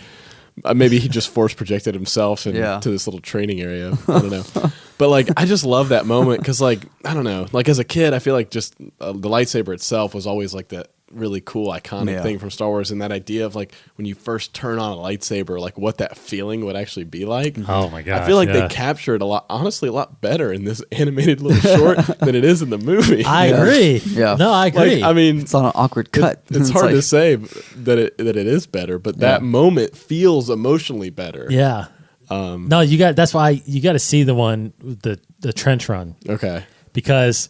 Maybe he just force projected himself into this little training area. I don't know. But like, I just love that moment because like, I don't know, like as a kid, I feel like just the lightsaber itself was always like that really cool, iconic thing from Star Wars. And that idea of like when you first turn on a lightsaber, like what that feeling would actually be like. Oh my gosh. I feel like they captured a lot better in this animated little short than it is in the movie. I agree. Yeah. No, I agree. Like, I mean, it's on an awkward cut. It's hard to say that it is better, but that moment feels emotionally better. Yeah. No, that's why you got to see the one, the trench run. Okay. Because,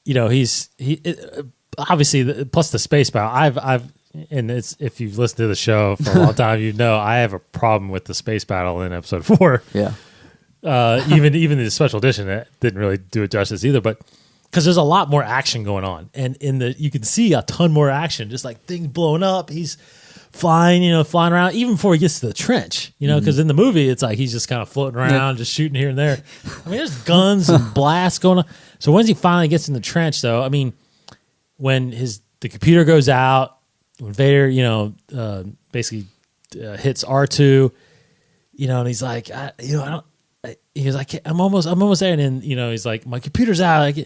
you know, obviously, plus the space battle. And it's, if you've listened to the show for a long time, you know I have a problem with the space battle in episode 4. Yeah. Even the special edition that didn't really do it justice either, but because there's a lot more action going on, and you can see a ton more action, just like things blowing up. He's flying around even before he gets to the trench, because in the movie it's like he's just kind of floating around, just shooting here and there. I mean, there's guns and blasts going on. So once he finally gets in the trench, though, I mean, when the computer goes out, when Vader, basically hits R2, and he's like, I'm almost there, and then he's like, my computer's out.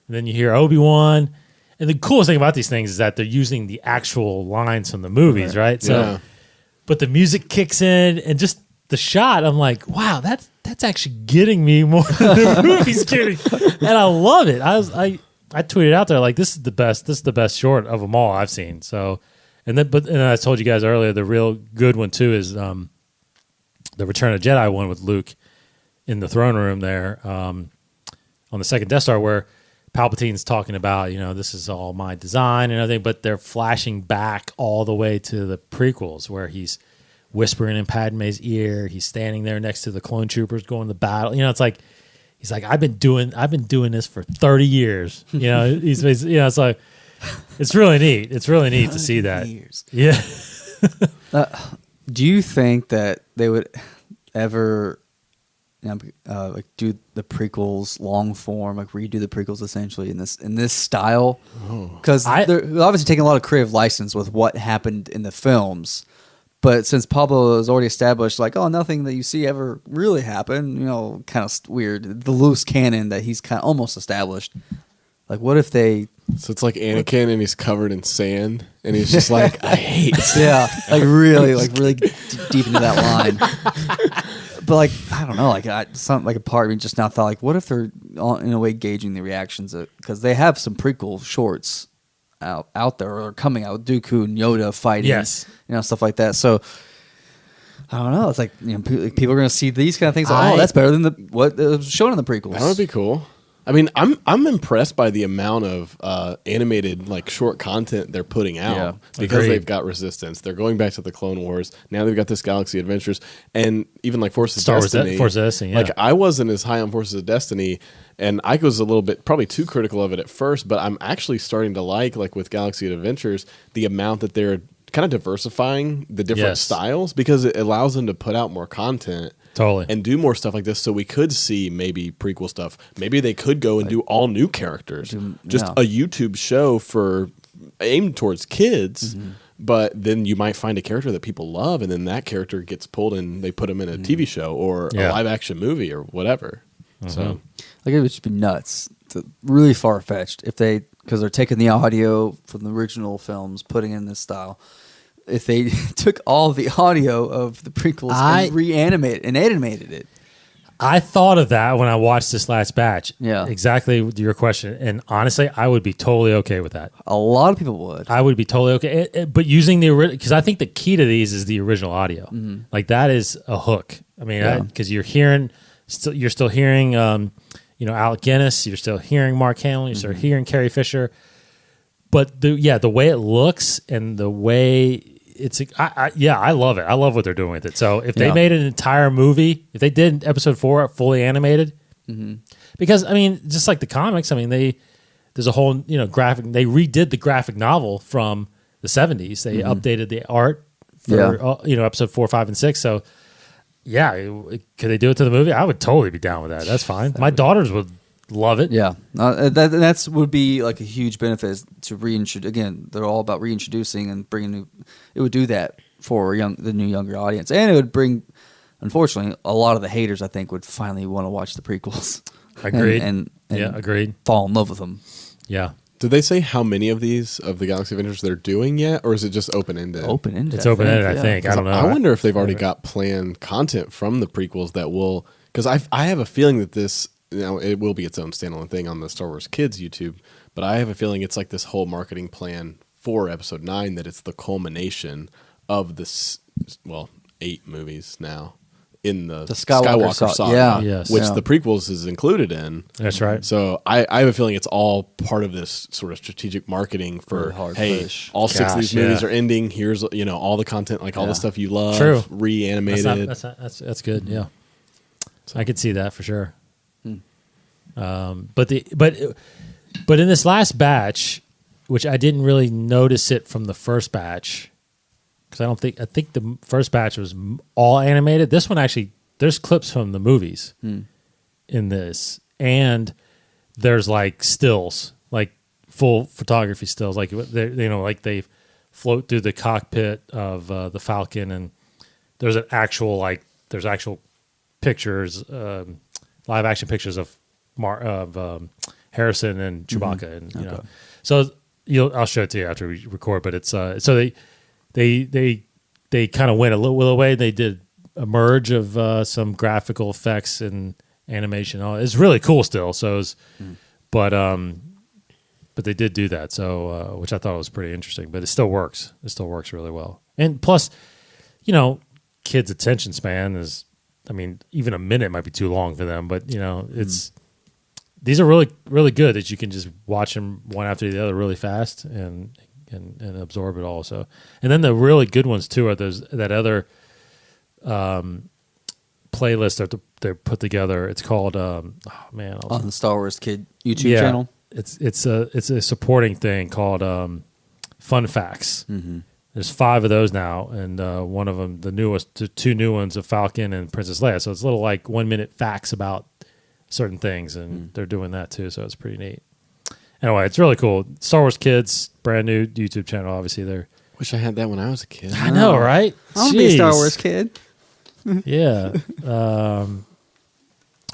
And then you hear Obi-Wan, and the coolest thing about these things is that they're using the actual lines from the movies, right? So, but the music kicks in, and just the shot, I'm like, wow, that's actually getting me more than the movie's getting, and I love it. I tweeted out there like, this is the best short of them all I've seen. So, and I told you guys earlier, the real good one too is the Return of the Jedi one with Luke in the throne room there on the second Death Star, where Palpatine's talking about, this is all my design and everything, but they're flashing back all the way to the prequels where he's whispering in Padme's ear. He's standing there next to the clone troopers going to battle. It's like, he's like, I've been doing this for 30 years. It's like, it's really neat. It's really neat to see that. Years. Yeah. Do you think that they would ever like do the prequels long form, like redo the prequels essentially in this style? Because they're obviously taking a lot of creative license with what happened in the films. But since Pablo has already established, like, oh, nothing that you see ever really happened, kind of weird. The loose canon that he's kind of almost established. Like, what if they... So it's like Anakin and he's covered in sand and he's just like, I hate sand. Yeah, really deep into that line. But, like, I don't know, like, a part of me just now thought, like, what if they're, in a way, gauging the reactions? Because they have some prequel shorts out there or coming out with Dooku and Yoda fighting, stuff like that. So I don't know. It's like, people are going to see these kind of things. Like, that's better than what was shown in the prequels. That would be cool. I mean, I'm impressed by the amount of animated like short content they're putting out because they've got Resistance. They're going back to the Clone Wars. Now they've got this Galaxy Adventures, and even like Forces of Destiny. Forces of Destiny. Yeah. Like I wasn't as high on Forces of Destiny, and I was a little bit probably too critical of it at first. But I'm actually starting to like with Galaxy Adventures the amount that they're kind of diversifying the different styles because it allows them to put out more content. Totally. And do more stuff like this so we could see maybe prequel stuff. Maybe they could go and do all new characters. Just a YouTube show aimed towards kids, but then you might find a character that people love, and then that character gets pulled and they put him in a TV show or a live-action movie or whatever. So, like, it would just be nuts. Really far-fetched if because they're taking the audio from the original films, putting it in this style. If they took all the audio of the prequels and reanimated and animated it. I thought of that when I watched this last batch. Yeah. Exactly your question. And honestly, I would be totally okay with that. A lot of people would. I would be totally okay. But using the original, because I think the key to these is the original audio. Mm-hmm. Like that is a hook. I mean, because you're still hearing, Alec Guinness, you're still hearing Mark Hamill, you're still hearing Carrie Fisher. But the way it looks and the way I love it. I love what they're doing with it. So if they made an entire movie, if they did episode 4 fully animated, because I mean, just like the comics, I mean, there's a whole graphic. They redid the graphic novel from the 70s. They updated the art for episode 4, 5, and 6. So yeah, could they do it to the movie? I would totally be down with that. That's fine. My daughters would love it. Yeah, that's would be like a huge benefit to reintroduce. Again, they're all about reintroducing and bringing new. It would do that for the younger audience, and it would bring. Unfortunately, a lot of the haters, I think, would finally want to watch the prequels. Agreed. And agreed. Fall in love with them. Yeah. Did they say how many of these of the Galaxy Avengers they're doing yet, or is it just open ended? Open ended. It's open ended. I think. I don't know. I wonder if they've already got planned content from the prequels that will. Because I have a feeling that this. It will be its own standalone thing on the Star Wars Kids YouTube, but I have a feeling it's like this whole marketing plan for Episode 9 that it's the culmination of this, 8 movies now in the Skywalker saga, which the prequels is included in. That's right. So I have a feeling it's all part of this sort of strategic marketing for, all 6 of these movies are ending. Here's all the content, like all the stuff you love, reanimated. That's good. Yeah, so I could see that for sure. But in this last batch, which I didn't really notice it from the first batch, because I think the first batch was all animated. This one actually, there's clips from the movies in this, and there's like stills, like full photography stills, like they float through the cockpit of the Falcon, and there's actual pictures, live action pictures of Harrison and Chewbacca, and so I'll show it to you after we record. But it's so they kind of went a little away. They did a merge of some graphical effects and animation. It's really cool still. So, but they did do that. So, which I thought was pretty interesting. But it still works. It still works really well. And plus, kids' attention span is. I mean, even a minute might be too long for them. But it's. These are really, really good that you can just watch them one after the other really fast and absorb it all. So, and then the really good ones too are that other playlist that they put together. It's called on the Star Wars Kid YouTube channel. It's a supporting thing called Fun Facts. Mm-hmm. There's 5 of those now, and one of them, the 2 new ones of Falcon and Princess Leia. So it's little like 1-minute facts about certain things, and they're doing that too, so it's pretty neat. Anyway, it's really cool. Star Wars Kids, brand new YouTube channel, obviously. Wish I had that when I was a kid. I know, right? I want to be a Star Wars kid. Yeah.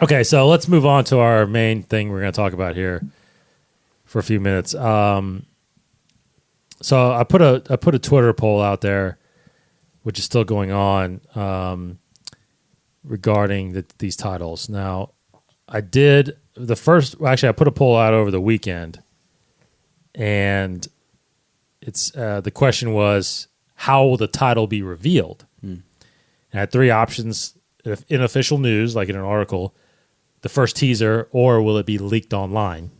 Okay, so let's move on to our main thing we're going to talk about here for a few minutes. So I put a Twitter poll out there, which is still going on, regarding these titles. Now, I did I put a poll out over the weekend, and it's the question was, how will the title be revealed? And I had 3 options: in official news, like in an article, the first teaser, or will it be leaked online?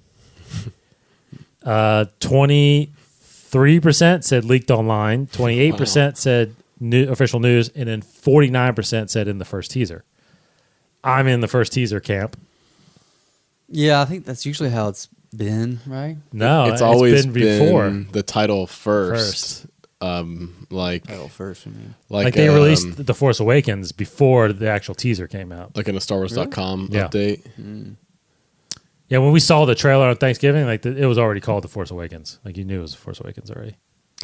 23% said leaked online, 28% said official news, and then 49% said in the first teaser. I'm in the first teaser camp. Yeah, I think that's usually how it's been, right? No, it's always been before the title first. Title first, you mean? Like they released The Force Awakens before the actual teaser came out. Like in a StarWars.com update. Yeah, when we saw the trailer on Thanksgiving, it was already called The Force Awakens. Like you knew it was The Force Awakens already.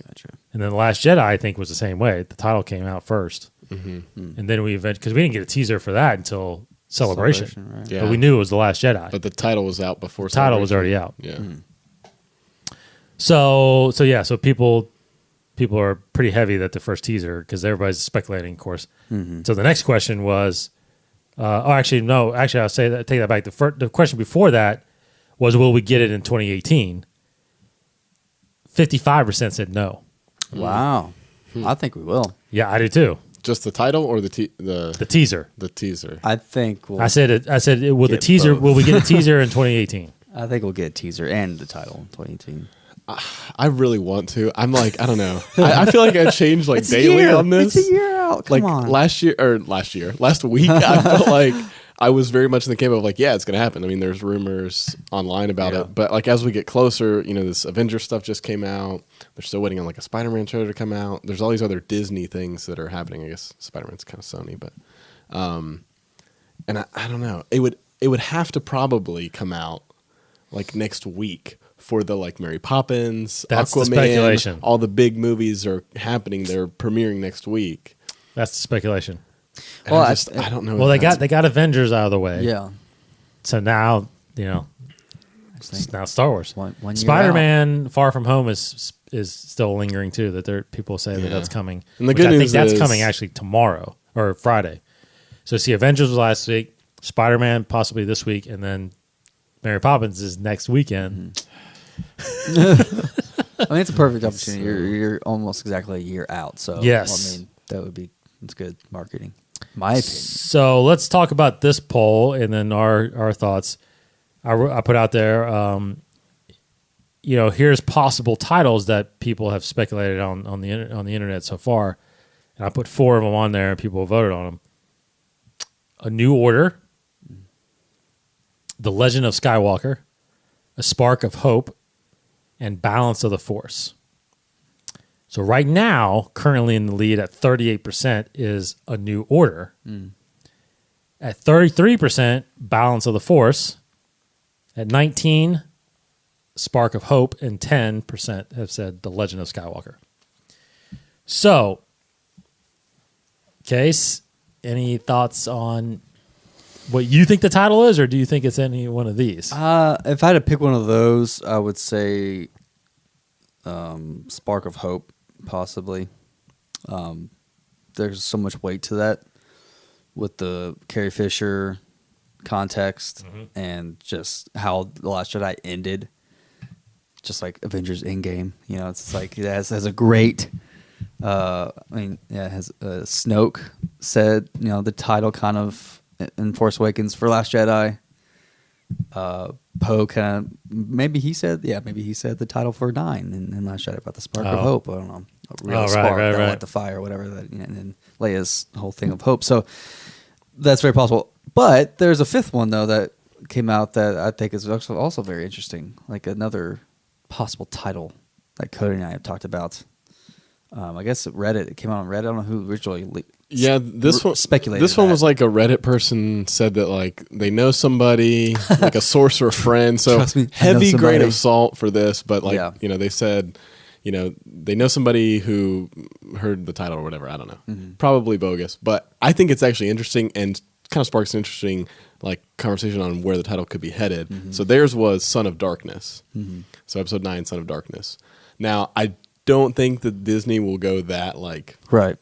Gotcha. And then The Last Jedi, I think, was the same way. The title came out first. Mm-hmm. And then because we didn't get a teaser for that until Celebration, right? Yeah. But we knew it was The Last Jedi. But the title was out before. The title was already out. Yeah. So people are pretty heavy that the first teaser, because everybody's speculating, of course. So the next question was, Actually, no. Actually, I'll say that. Take that back. The question before that was, will we get it in 2018? 55% said no. Wow. I think we will. Yeah, I do too. Just the title or the teaser? The teaser. I think we'll I said will the teaser? both. Will we get a teaser in 2018? I think we'll get a teaser and the title in 2018. I really want to. I'm like, I don't know. I feel like I changed like daily on this. It's a year out. Come on. Last week, I felt like I was very much in the camp of like, yeah, it's going to happen. I mean, there's rumors online about it, but like as we get closer, this Avengers stuff just came out. They're still waiting on like a Spider-Man trailer to come out. There's all these other Disney things that are happening. I guess Spider-Man's kind of Sony, but and I don't know. It would have to probably come out like next week for the like Mary Poppins, That's Aquaman, the speculation. All the big movies are happening. They're premiering next week. That's the speculation. And I don't know. Well, they got Avengers out of the way. Yeah. So now it's now Star Wars. One year Spider-Man: Far From Home is still lingering too. That people say that that's coming. And the which good I think news that's is coming actually tomorrow or Friday. So see, Avengers was last week. Spider-Man possibly this week, and then Mary Poppins is next weekend. I mean, it's a perfect opportunity. You're almost exactly a year out. So yes, I mean it's good marketing. My opinion. So let's talk about this poll and then our thoughts. I put out there, here's possible titles that people have speculated on the internet so far, and I put 4 of them on there, and people voted on them. A New Order, The Legend of Skywalker, A Spark of Hope, and Balance of the Force. So right now, currently in the lead at 38% is A New Order. At 33%, Balance of the Force. At 19%, Spark of Hope. And 10% have said The Legend of Skywalker. So, Case, any thoughts on what you think the title is, or do you think it's any one of these? If I had to pick one of those, I would say Spark of Hope, possibly. There's so much weight to that with the Carrie Fisher context and just how The Last Jedi ended. Just like Avengers Endgame. It's like it has a great... Snoke said, the title kind of in Force Awakens for Last Jedi. Poe kind of maybe he said the title for 9 in Last Jedi about the spark of hope. I don't know, a real spark that light the fire or whatever. That and then Leia's whole thing of hope. So that's very possible. But there's a 5th one though that came out that I think is also very interesting. Like another possible title that Cody and I have talked about. I guess Reddit. It came out on Reddit. I don't know who originally. This one speculated. This one was like a Reddit person said that like they know somebody, like a source or a friend. So Trust me, heavy grain of salt for this, but like they said, they know somebody who heard the title or whatever. I don't know, probably bogus, but I think it's actually interesting and kind of sparks an interesting like conversation on where the title could be headed. So theirs was Son of Darkness. So episode 9, Son of Darkness. Now I don't think that Disney will go that like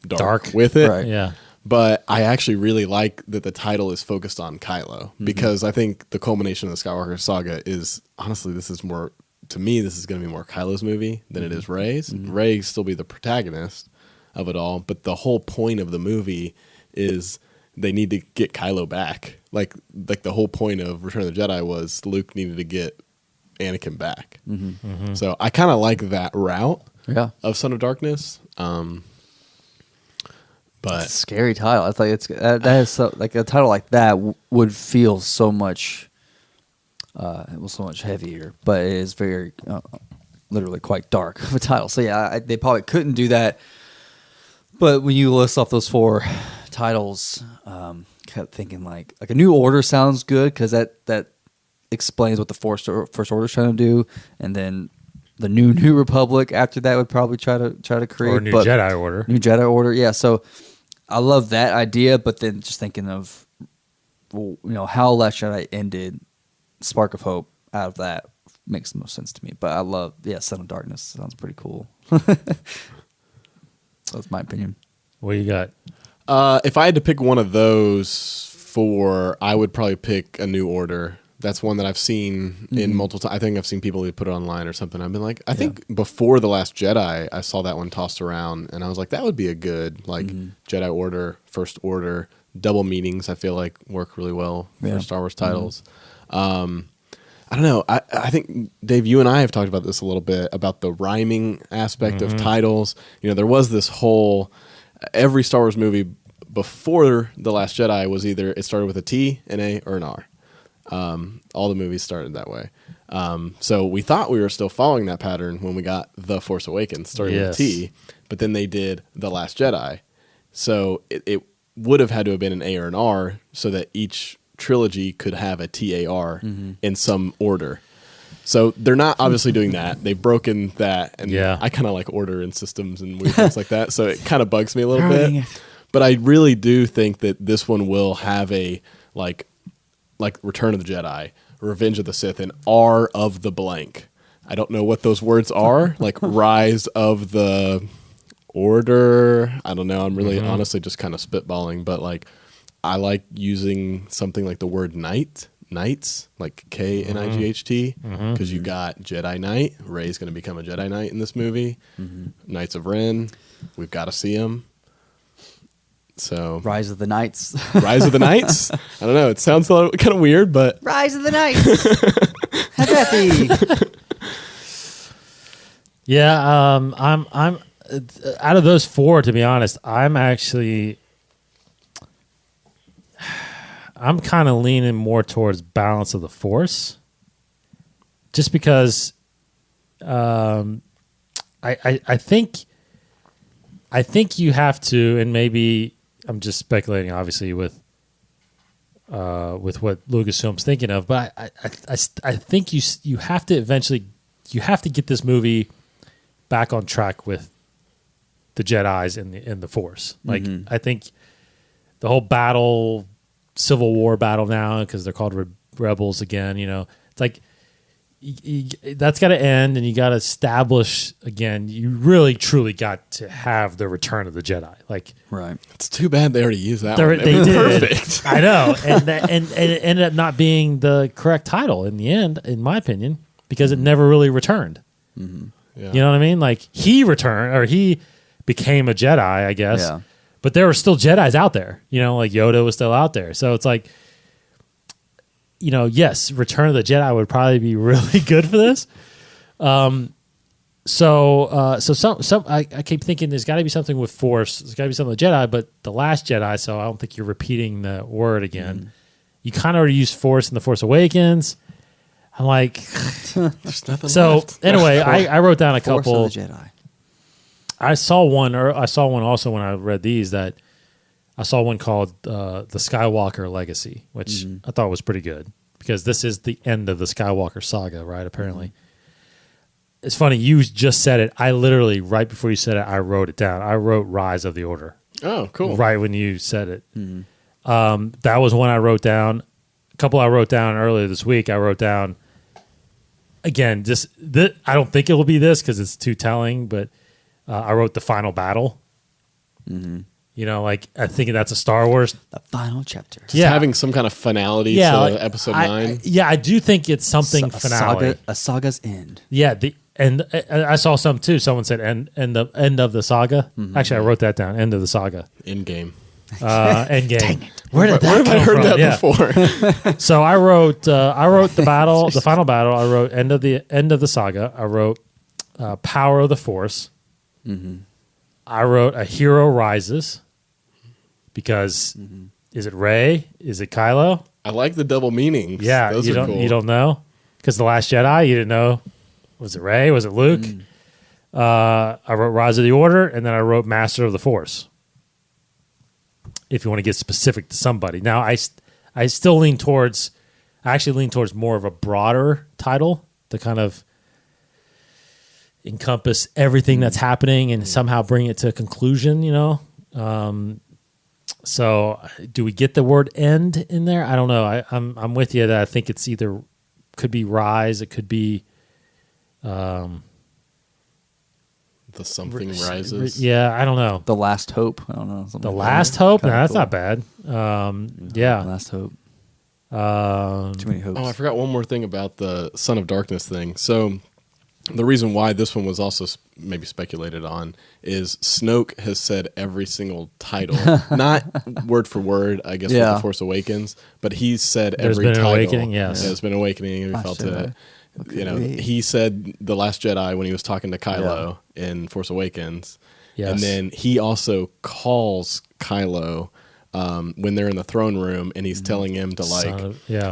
dark with it. Right. Yeah. But I actually really like that the title is focused on Kylo because I think the culmination of the Skywalker saga is honestly this is going to be more Kylo's movie than it is Rey's. Rey still be the protagonist of it all, but the whole point of the movie is they need to get Kylo back. Like the whole point of Return of the Jedi was Luke needed to get Anakin back. So I kind of like that route. Of Son of Darkness, but it's a scary title. I thought that is so, like a title like that would feel so much. It was so much heavier, but it is very literally quite dark of a title. So yeah, they probably couldn't do that. But when you list off those 4 titles, kept thinking like a New Order sounds good because that explains what the First Order is trying to do, and then. The New Republic after that would probably try to create or New Jedi Order. Yeah. So I love that idea, but then just thinking of how Last Jedi ended, Spark of Hope out of that makes the most sense to me. But I love Son of Darkness sounds pretty cool. That's my opinion. What you got? If I had to pick one of those I would probably pick A New Order. That's one that I've seen in multiple times. I think I've seen people who put it online or something. I've been like, I think before The Last Jedi, I saw that one tossed around, and I was like, that would be a good like Jedi Order, First Order, double meanings. I feel like work really well for Star Wars titles. I don't know. I think, Dave, you and I have talked about this a little bit, about the rhyming aspect of titles. You know, there was this whole, every Star Wars movie before The Last Jedi was either, it started with a T, an A, or an R. All the movies started that way. So we thought we were still following that pattern when we got The Force Awakens, starting with T, but then they did The Last Jedi. So it would have had to have been an A or an R so that each trilogy could have a TAR in some order. So they're not obviously doing that. They've broken that, and I kind of like order in systems and weird things like that, so it kind of bugs me a little bit. But I really do think that this one will have a like Return of the Jedi, Revenge of the Sith, and R of the blank. I don't know what those words are, like Rise of the Order. I don't know. I'm really honestly just kind of spitballing, but like I like using something like the word knights, like Knight, because you got Jedi Knight. Rey's going to become a Jedi Knight in this movie. Knights of Ren, we've got to see him. So Rise of the Knights. Rise of the Knights? I don't know. It sounds a little kind of weird, but Rise of the Knights. Happy. Yeah, I'm out of those four, to be honest, I'm kind of leaning more towards Balance of the Force, just because I think you have to, and maybe I'm just speculating, obviously, with what Lucasfilm's thinking of, but I think you have to eventually, you have to get this movie back on track with the Jedis in the Force. Like, I think the whole battle, Civil War battle now, because they're called rebels again, you know, it's like that's got to end, and you got to establish again. You really truly got to have the Return of the Jedi. Like, right? It's too bad they already used that. They did. Perfect. I know, and it ended up not being the correct title in the end, in my opinion, because it never really returned. Yeah. You know what I mean? Like, he returned, or he became a Jedi, I guess. Yeah. But there were still Jedis out there. You know, like Yoda was still out there. So it's like, you know, yes, Return of the Jedi would probably be really good for this. So I keep thinking there's got to be something with Force. There's got to be something with Jedi, but The Last Jedi, so I don't think you're repeating the word again. You kind of already used Force in The Force Awakens. I'm like, there's nothing so left. Anyway, I wrote down a couple. Force of the Jedi. I saw one also when I read these, that I saw one called The Skywalker Legacy, which I thought was pretty good, because this is the end of the Skywalker saga, right? Apparently. It's funny, you just said it. I literally, right before you said it, I wrote it down. I wrote Rise of the Order. Oh, cool. Right when you said it. That was one I wrote down. A couple I wrote down earlier this week. I wrote down, again, I don't think it will be this because it's too telling, but I wrote The Final Battle. You know, like, I think that's a Star Wars. The final chapter. Just having some kind of finality to like, episode 9. I do think it's something finale. A saga's end. Yeah, and I saw some too. Someone said end of the saga. Actually, I wrote that down. End of the saga. End game. End game. Dang it. Where did that come I heard from? that before? So I wrote the battle, the final battle. I wrote end of the saga. I wrote Power of the Force. I wrote A Hero Rises, because is it Rey? Is it Kylo? I like the double meanings. Yeah, those are cool. You don't know, because The Last Jedi, you didn't know. Was it Rey? Was it Luke? I wrote Rise of the Order, and then I wrote Master of the Force. If you want to get specific to somebody, now I still lean towards. I actually lean towards more of a broader title to kind of encompass everything that's happening and somehow bring it to a conclusion. You know. So, do we get the word "end" in there? I don't know. I'm with you that I think it's either could be Rise, it could be The The Something Rises. Yeah, I don't know. The Last Hope. I don't know. The Last Hope? No, that's not bad. Yeah. Last Hope. Too many hopes. Oh, I forgot one more thing about the Son of Darkness thing. So the reason why this one was also maybe speculated on is Snoke has said every single title, not word for word, I guess, with The Force Awakens, but he's said every title. Awakening, yes. There's been an awakening, and we felt it. He said The Last Jedi when he was talking to Kylo in Force Awakens. Yes. And then he also calls Kylo when they're in the throne room, and he's telling him to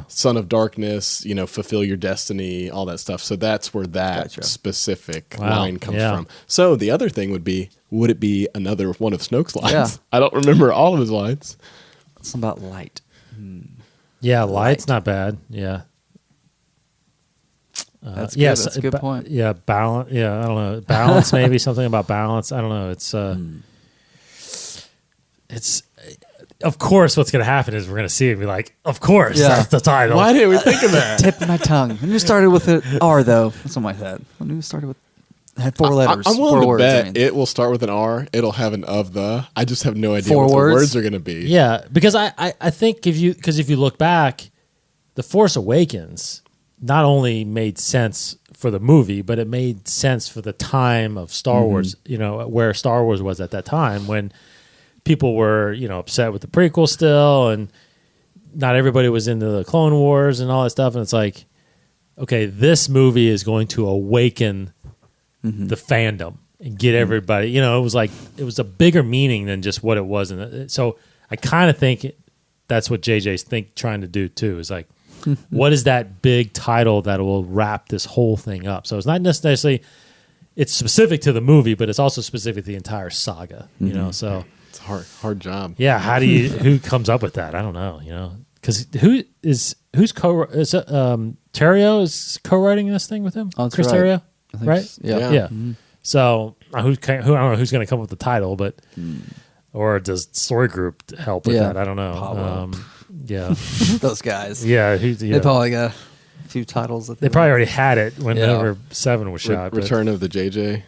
Son of Darkness, fulfill your destiny, all that stuff. So that's where that specific line comes from. So the other thing would it be another one of Snoke's lines? Yeah. I don't remember all of his lines. Something about light. Yeah, light's not bad. Yeah. That's good. That's a good point. Yeah, balance. Yeah, I don't know. Balance, maybe something about balance. I don't know. It's of course what's going to happen is we're going to see it and be like, of course, that's the title. Why didn't we think of that? Tip of my tongue. When you started with an R, though, something like that. When you started with, it had 4 letters. I'm willing 4 to words, bet it will start with an R. It'll have an of the. I just have no idea 4 what words? the words are going to be. Yeah, because I think if you look back, The Force Awakens not only made sense for the movie, but it made sense for the time of Star Wars, where Star Wars was at that time when people were, upset with the prequel still, and not everybody was into the Clone Wars and all that stuff. And it's like, okay, this movie is going to awaken the fandom and get everybody, it was a bigger meaning than just what it was. So I kind of think that's what JJ's trying to do too, is like, what is that big title that will wrap this whole thing up? So it's not necessarily, it's specific to the movie, but it's also specific to the entire saga, so. It's a hard job. Yeah, who comes up with that? I don't know, because who's Terrio is co-writing this thing with him? Oh, that's Chris right. Terrio, right? Yeah. Mm-hmm. So I don't know who's going to come up with the title, but or does Story Group help with that? I don't know. Yeah, those guys. Yeah, they probably got a few titles. They probably already had it whenever 7 was shot. Return of the JJ.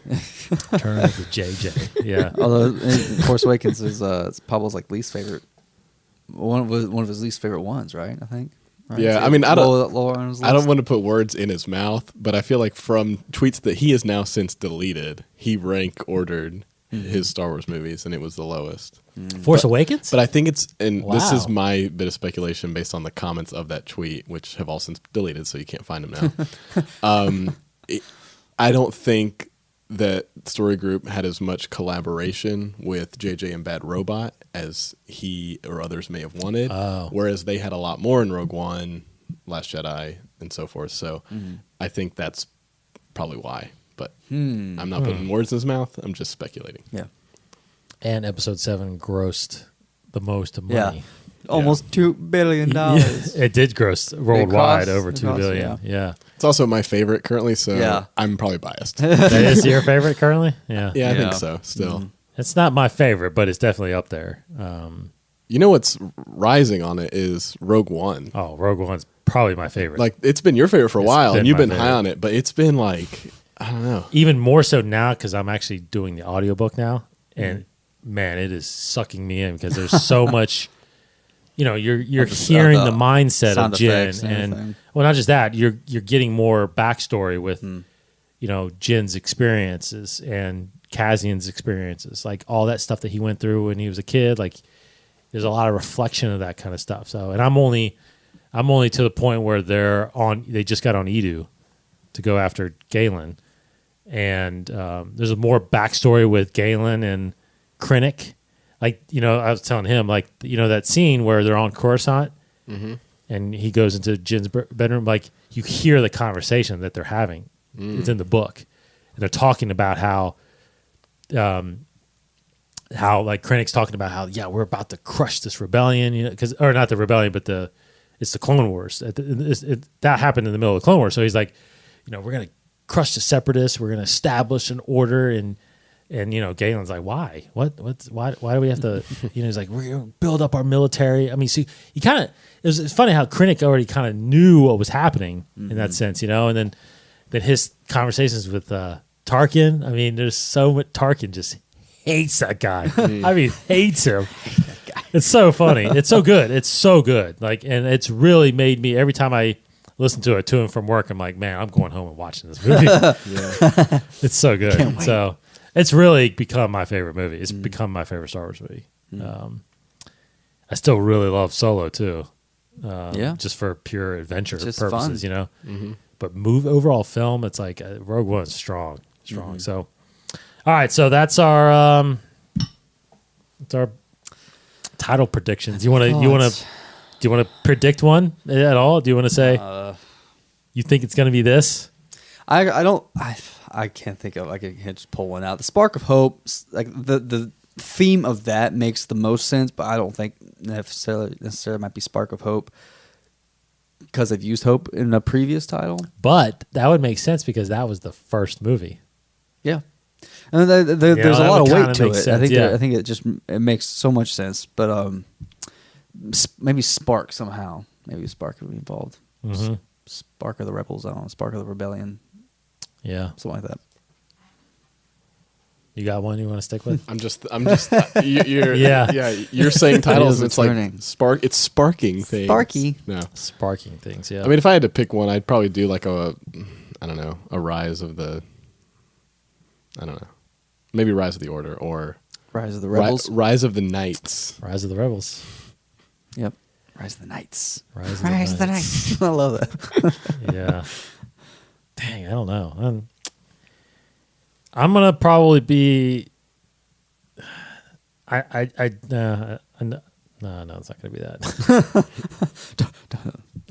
Return of the JJ. Yeah. Although Force Awakens is Pablo's least favorite. One of his least favorite ones, right? I think. Right? Yeah, so I mean, I don't want to put words in his mouth, but I feel like from tweets that he has now since deleted, he rank ordered his Star Wars movies, and it was the lowest. Force Awakens? But I think this is my bit of speculation based on the comments of that tweet, which have all since deleted, so you can't find them now. I don't think that Story Group had as much collaboration with JJ and Bad Robot as he or others may have wanted, whereas they had a lot more in Rogue One, Last Jedi, and so forth. So I think that's probably why. But I'm not putting words in his mouth. I'm just speculating. Yeah. And Episode 7 grossed the most money. Yeah. Almost $2 billion. It did gross worldwide over $2 billion. Yeah. It's also my favorite currently, so I'm probably biased. That is your favorite currently? Yeah. Yeah, I think so, still. It's not my favorite, but it's definitely up there. You know what's rising on it is Rogue One. Oh, Rogue One's probably my favorite. It's been your favorite for a while, and you've been high on it, but it's been I don't know. Even more so now because I'm actually doing the audiobook now, and man, it is sucking me in because there's so much. You're hearing the mindset of Jin, and well, not just that. You're getting more backstory with Jin's experiences and Cassian's experiences, all that stuff that he went through when he was a kid. There's a lot of reflection of that kind of stuff. So, and I'm only to the point where they just got on Edu to go after Galen, and there's a more backstory with Galen and Krennic. I was telling him, that scene where they're on Coruscant and he goes into Jin's bedroom, you hear the conversation that they're having. It's in the book. And they're talking about how Krennic's talking about how, we're about to crush this rebellion, or not the rebellion, but it's the Clone Wars. That happened in the middle of the Clone Wars. So he's like, we're going to crush the Separatists. We're going to establish an order. And Galen's like, why? Why do we have to? He's like, we're going to build up our military. I mean, so he kind of. It's funny how Krennic already kind of knew what was happening in that sense, and then his conversations with Tarkin. I mean, there's so much. Tarkin just hates that guy. I mean, hates him. It's so funny. It's so good. It's so good. Like, and it's really made me every time I listen to it to and from work, I'm like, man, I'm going home and watching this movie. It's so good. So it's really become my favorite movie. It's become my favorite Star Wars movie. I still really love Solo too. Just for pure adventure purposes, you know. But overall film, it's like Rogue One's strong. So, all right, so that's our title predictions. Do you want to predict one at all? Do you want to say you think it's going to be this? I can't think of. I can't just pull one out. The Spark of Hope, like the theme of that makes the most sense, but I don't think necessarily might be Spark of Hope because they've used hope in a previous title. But that would make sense because that was the first movie. Yeah, and there's a lot of weight to it. Sense, I think it makes so much sense. But maybe Spark somehow. Maybe Spark would be involved. Spark of the Rebels. I don't know. Spark of the Rebellion. Yeah, something like that. You got one you want to stick with? I'm just you're saying titles and it's like spark. It's sparking things. Sparky. No. Sparking things, yeah. I mean, if I had to pick one, I'd probably do like a Rise of the, I don't know. Maybe Rise of the Order or Rise of the Rebels. Rise of the Knights. Rise of the Rebels. Yep. Rise of the Knights. Rise of the Knights. I love that. Yeah. Dang, I don't know. I'm gonna probably be. No, it's not gonna be that.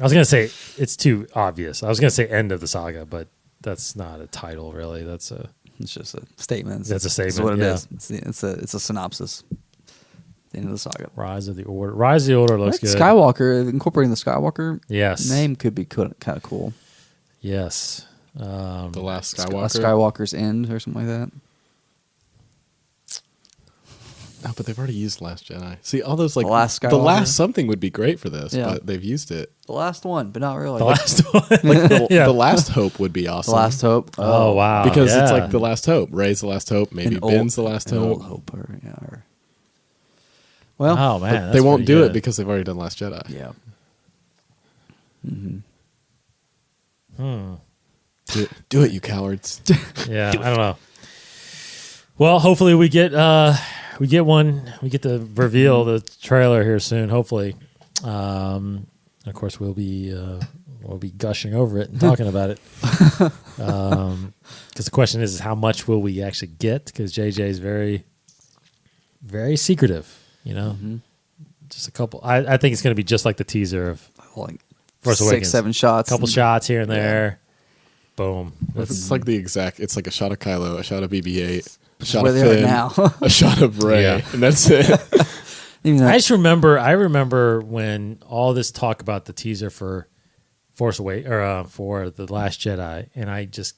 I was gonna say it's too obvious. I was gonna say End of the Saga, but that's not a title, really. It's just a statement. That's a statement. That's what it is. It's a synopsis. The end of the saga. Rise of the Order. Rise of the Order looks good. Skywalker, incorporating the Skywalker. Yes. Name could be kind of cool. Yes. The Last Skywalker. Skywalker's End or something like that. No, but they've already used Last Jedi. See, all those like the last something would be great for this, but they've used it. The last one, but not really. The last one. Like the Last Hope would be awesome. The Last Hope. Oh wow! Because it's like the Last Hope. Rey's the Last Hope. Maybe Ben's the Last Hope. Old Hope, well, oh man, they won't do it because they've already done Last Jedi. Yeah. Do it, you cowards. Yeah, I don't know. Well, hopefully we get one. We get to reveal the trailer here soon. Hopefully, of course we'll be gushing over it and talking about it. Because the question is how much will we actually get? Because JJ is very, very secretive. You know, just a couple. I think it's going to be just like the teaser of like Force Awakens. 6-7 shots, couple shots here and there. Boom. It's like the exact. It's like a shot of Kylo, a shot of BB-8. A shot of Finn, now. a shot of Rey, and that's it. I remember when all this talk about the teaser for Force Awakens or for The Last Jedi, and I just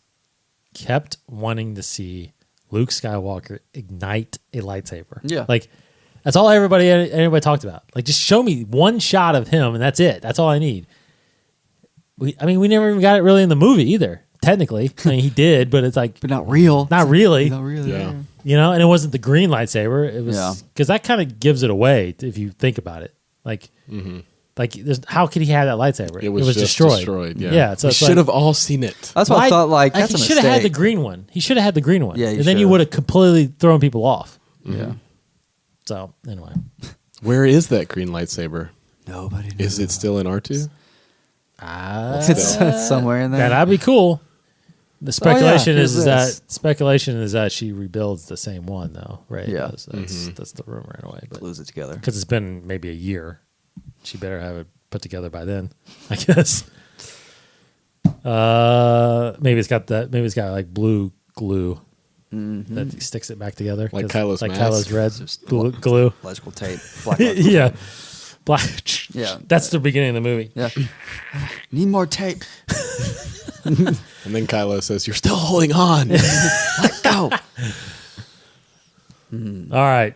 kept wanting to see Luke Skywalker ignite a lightsaber. Yeah, like that's all anybody talked about. Like, just show me one shot of him, and that's it. That's all I need. We never even got it really in the movie either. Technically, I mean, he did, but it's like, but not real. Not really. Not really. Yeah. You know, and it wasn't the green lightsaber. It was because that kind of gives it away if you think about it. Like, how could he have that lightsaber? It was just destroyed. Yeah. So we should have all seen it. That's what I thought. Like, that's he should have had the green one. He should have had the green one. Yeah, and then you would have completely thrown people off. Yeah. So anyway, where is that green lightsaber? Nobody knows. Is it still in R2? It's somewhere in there. That'd be cool. The speculation is that she rebuilds the same one though, right? Yeah, that's the rumor in a way. But glues it together because it's been maybe a year. She better have it put together by then, I guess. Maybe it's got like blue glue that sticks it back together, like Kylo's mask. Kylo's red glue, electrical tape. Black yeah. Tape. Black. Yeah, that's the beginning of the movie. Yeah, need more tape. And then Kylo says, "You're still holding on. Let go." All right.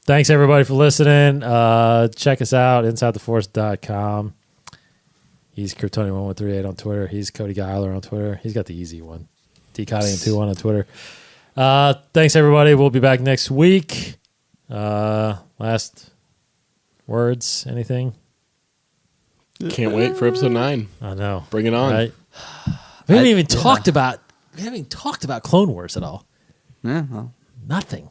Thanks everybody for listening. Check us out, InsideTheForce.com. He's Kryptonian1138 on Twitter. He's Cody Geiler on Twitter. He's got the easy one. DCottingham21 on Twitter. Thanks, everybody. We'll be back next week. Last words? Anything? Can't wait for episode 9. I know. Bring it on. Right? We haven't even talked about Clone Wars at all. Yeah, well. Nothing.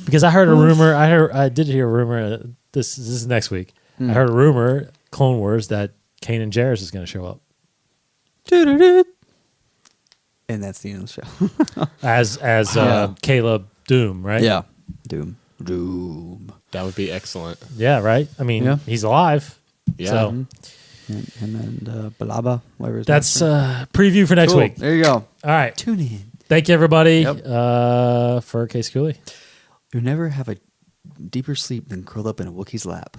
Because I heard a rumor. I did hear a rumor. This is next week. I heard a rumor, Clone Wars, that Kanan Jarrus is going to show up. And that's the end of the show. as Caleb Doom, right? Yeah. Doom. That would be excellent. Yeah, right? I mean, he's alive. Yeah. So. Him and Balaba, whatever his That's name preview for next Cool. week. There you go. All right. Tune in. Thank you, everybody, Yep. for Case Cooley. You never have a deeper sleep than curled up in a Wookiee's lap.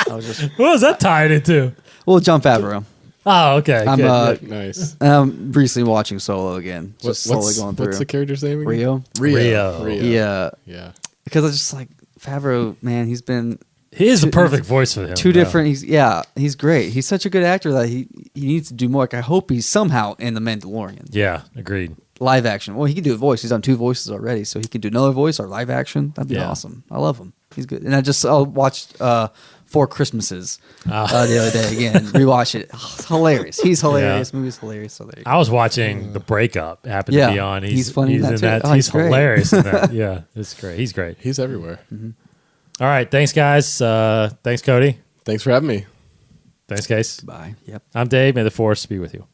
What was that tied into? Well, John Favreau. Oh, okay. I'm good. Nice. recently watching Solo again. Just slowly going through. What's the character's name again? Rio. Rio. Yeah. Because I just like Favreau, man, he's been He is a perfect voice for him. two different. He's great. He's such a good actor that he needs to do more. Like I hope he's somehow in the Mandalorian. Yeah, agreed. Live action. Well, he can do a voice. He's done 2 voices already, so he can do another voice or live action. That'd be awesome. I love him. He's good. And I watched 4 Christmases the other day again. Rewatch it. Oh, it's hilarious. He's hilarious. Movie's hilarious. So there you go. I was watching The Breakup. Happened to be on. He's funny in that too. Oh, he's he's great. hilarious in that. Yeah, it's great. He's great. He's everywhere. Mm-hmm. All right. Thanks, guys. Thanks, Cody. Thanks for having me. Thanks, Case. Bye. Yep. I'm Dave. May the force be with you.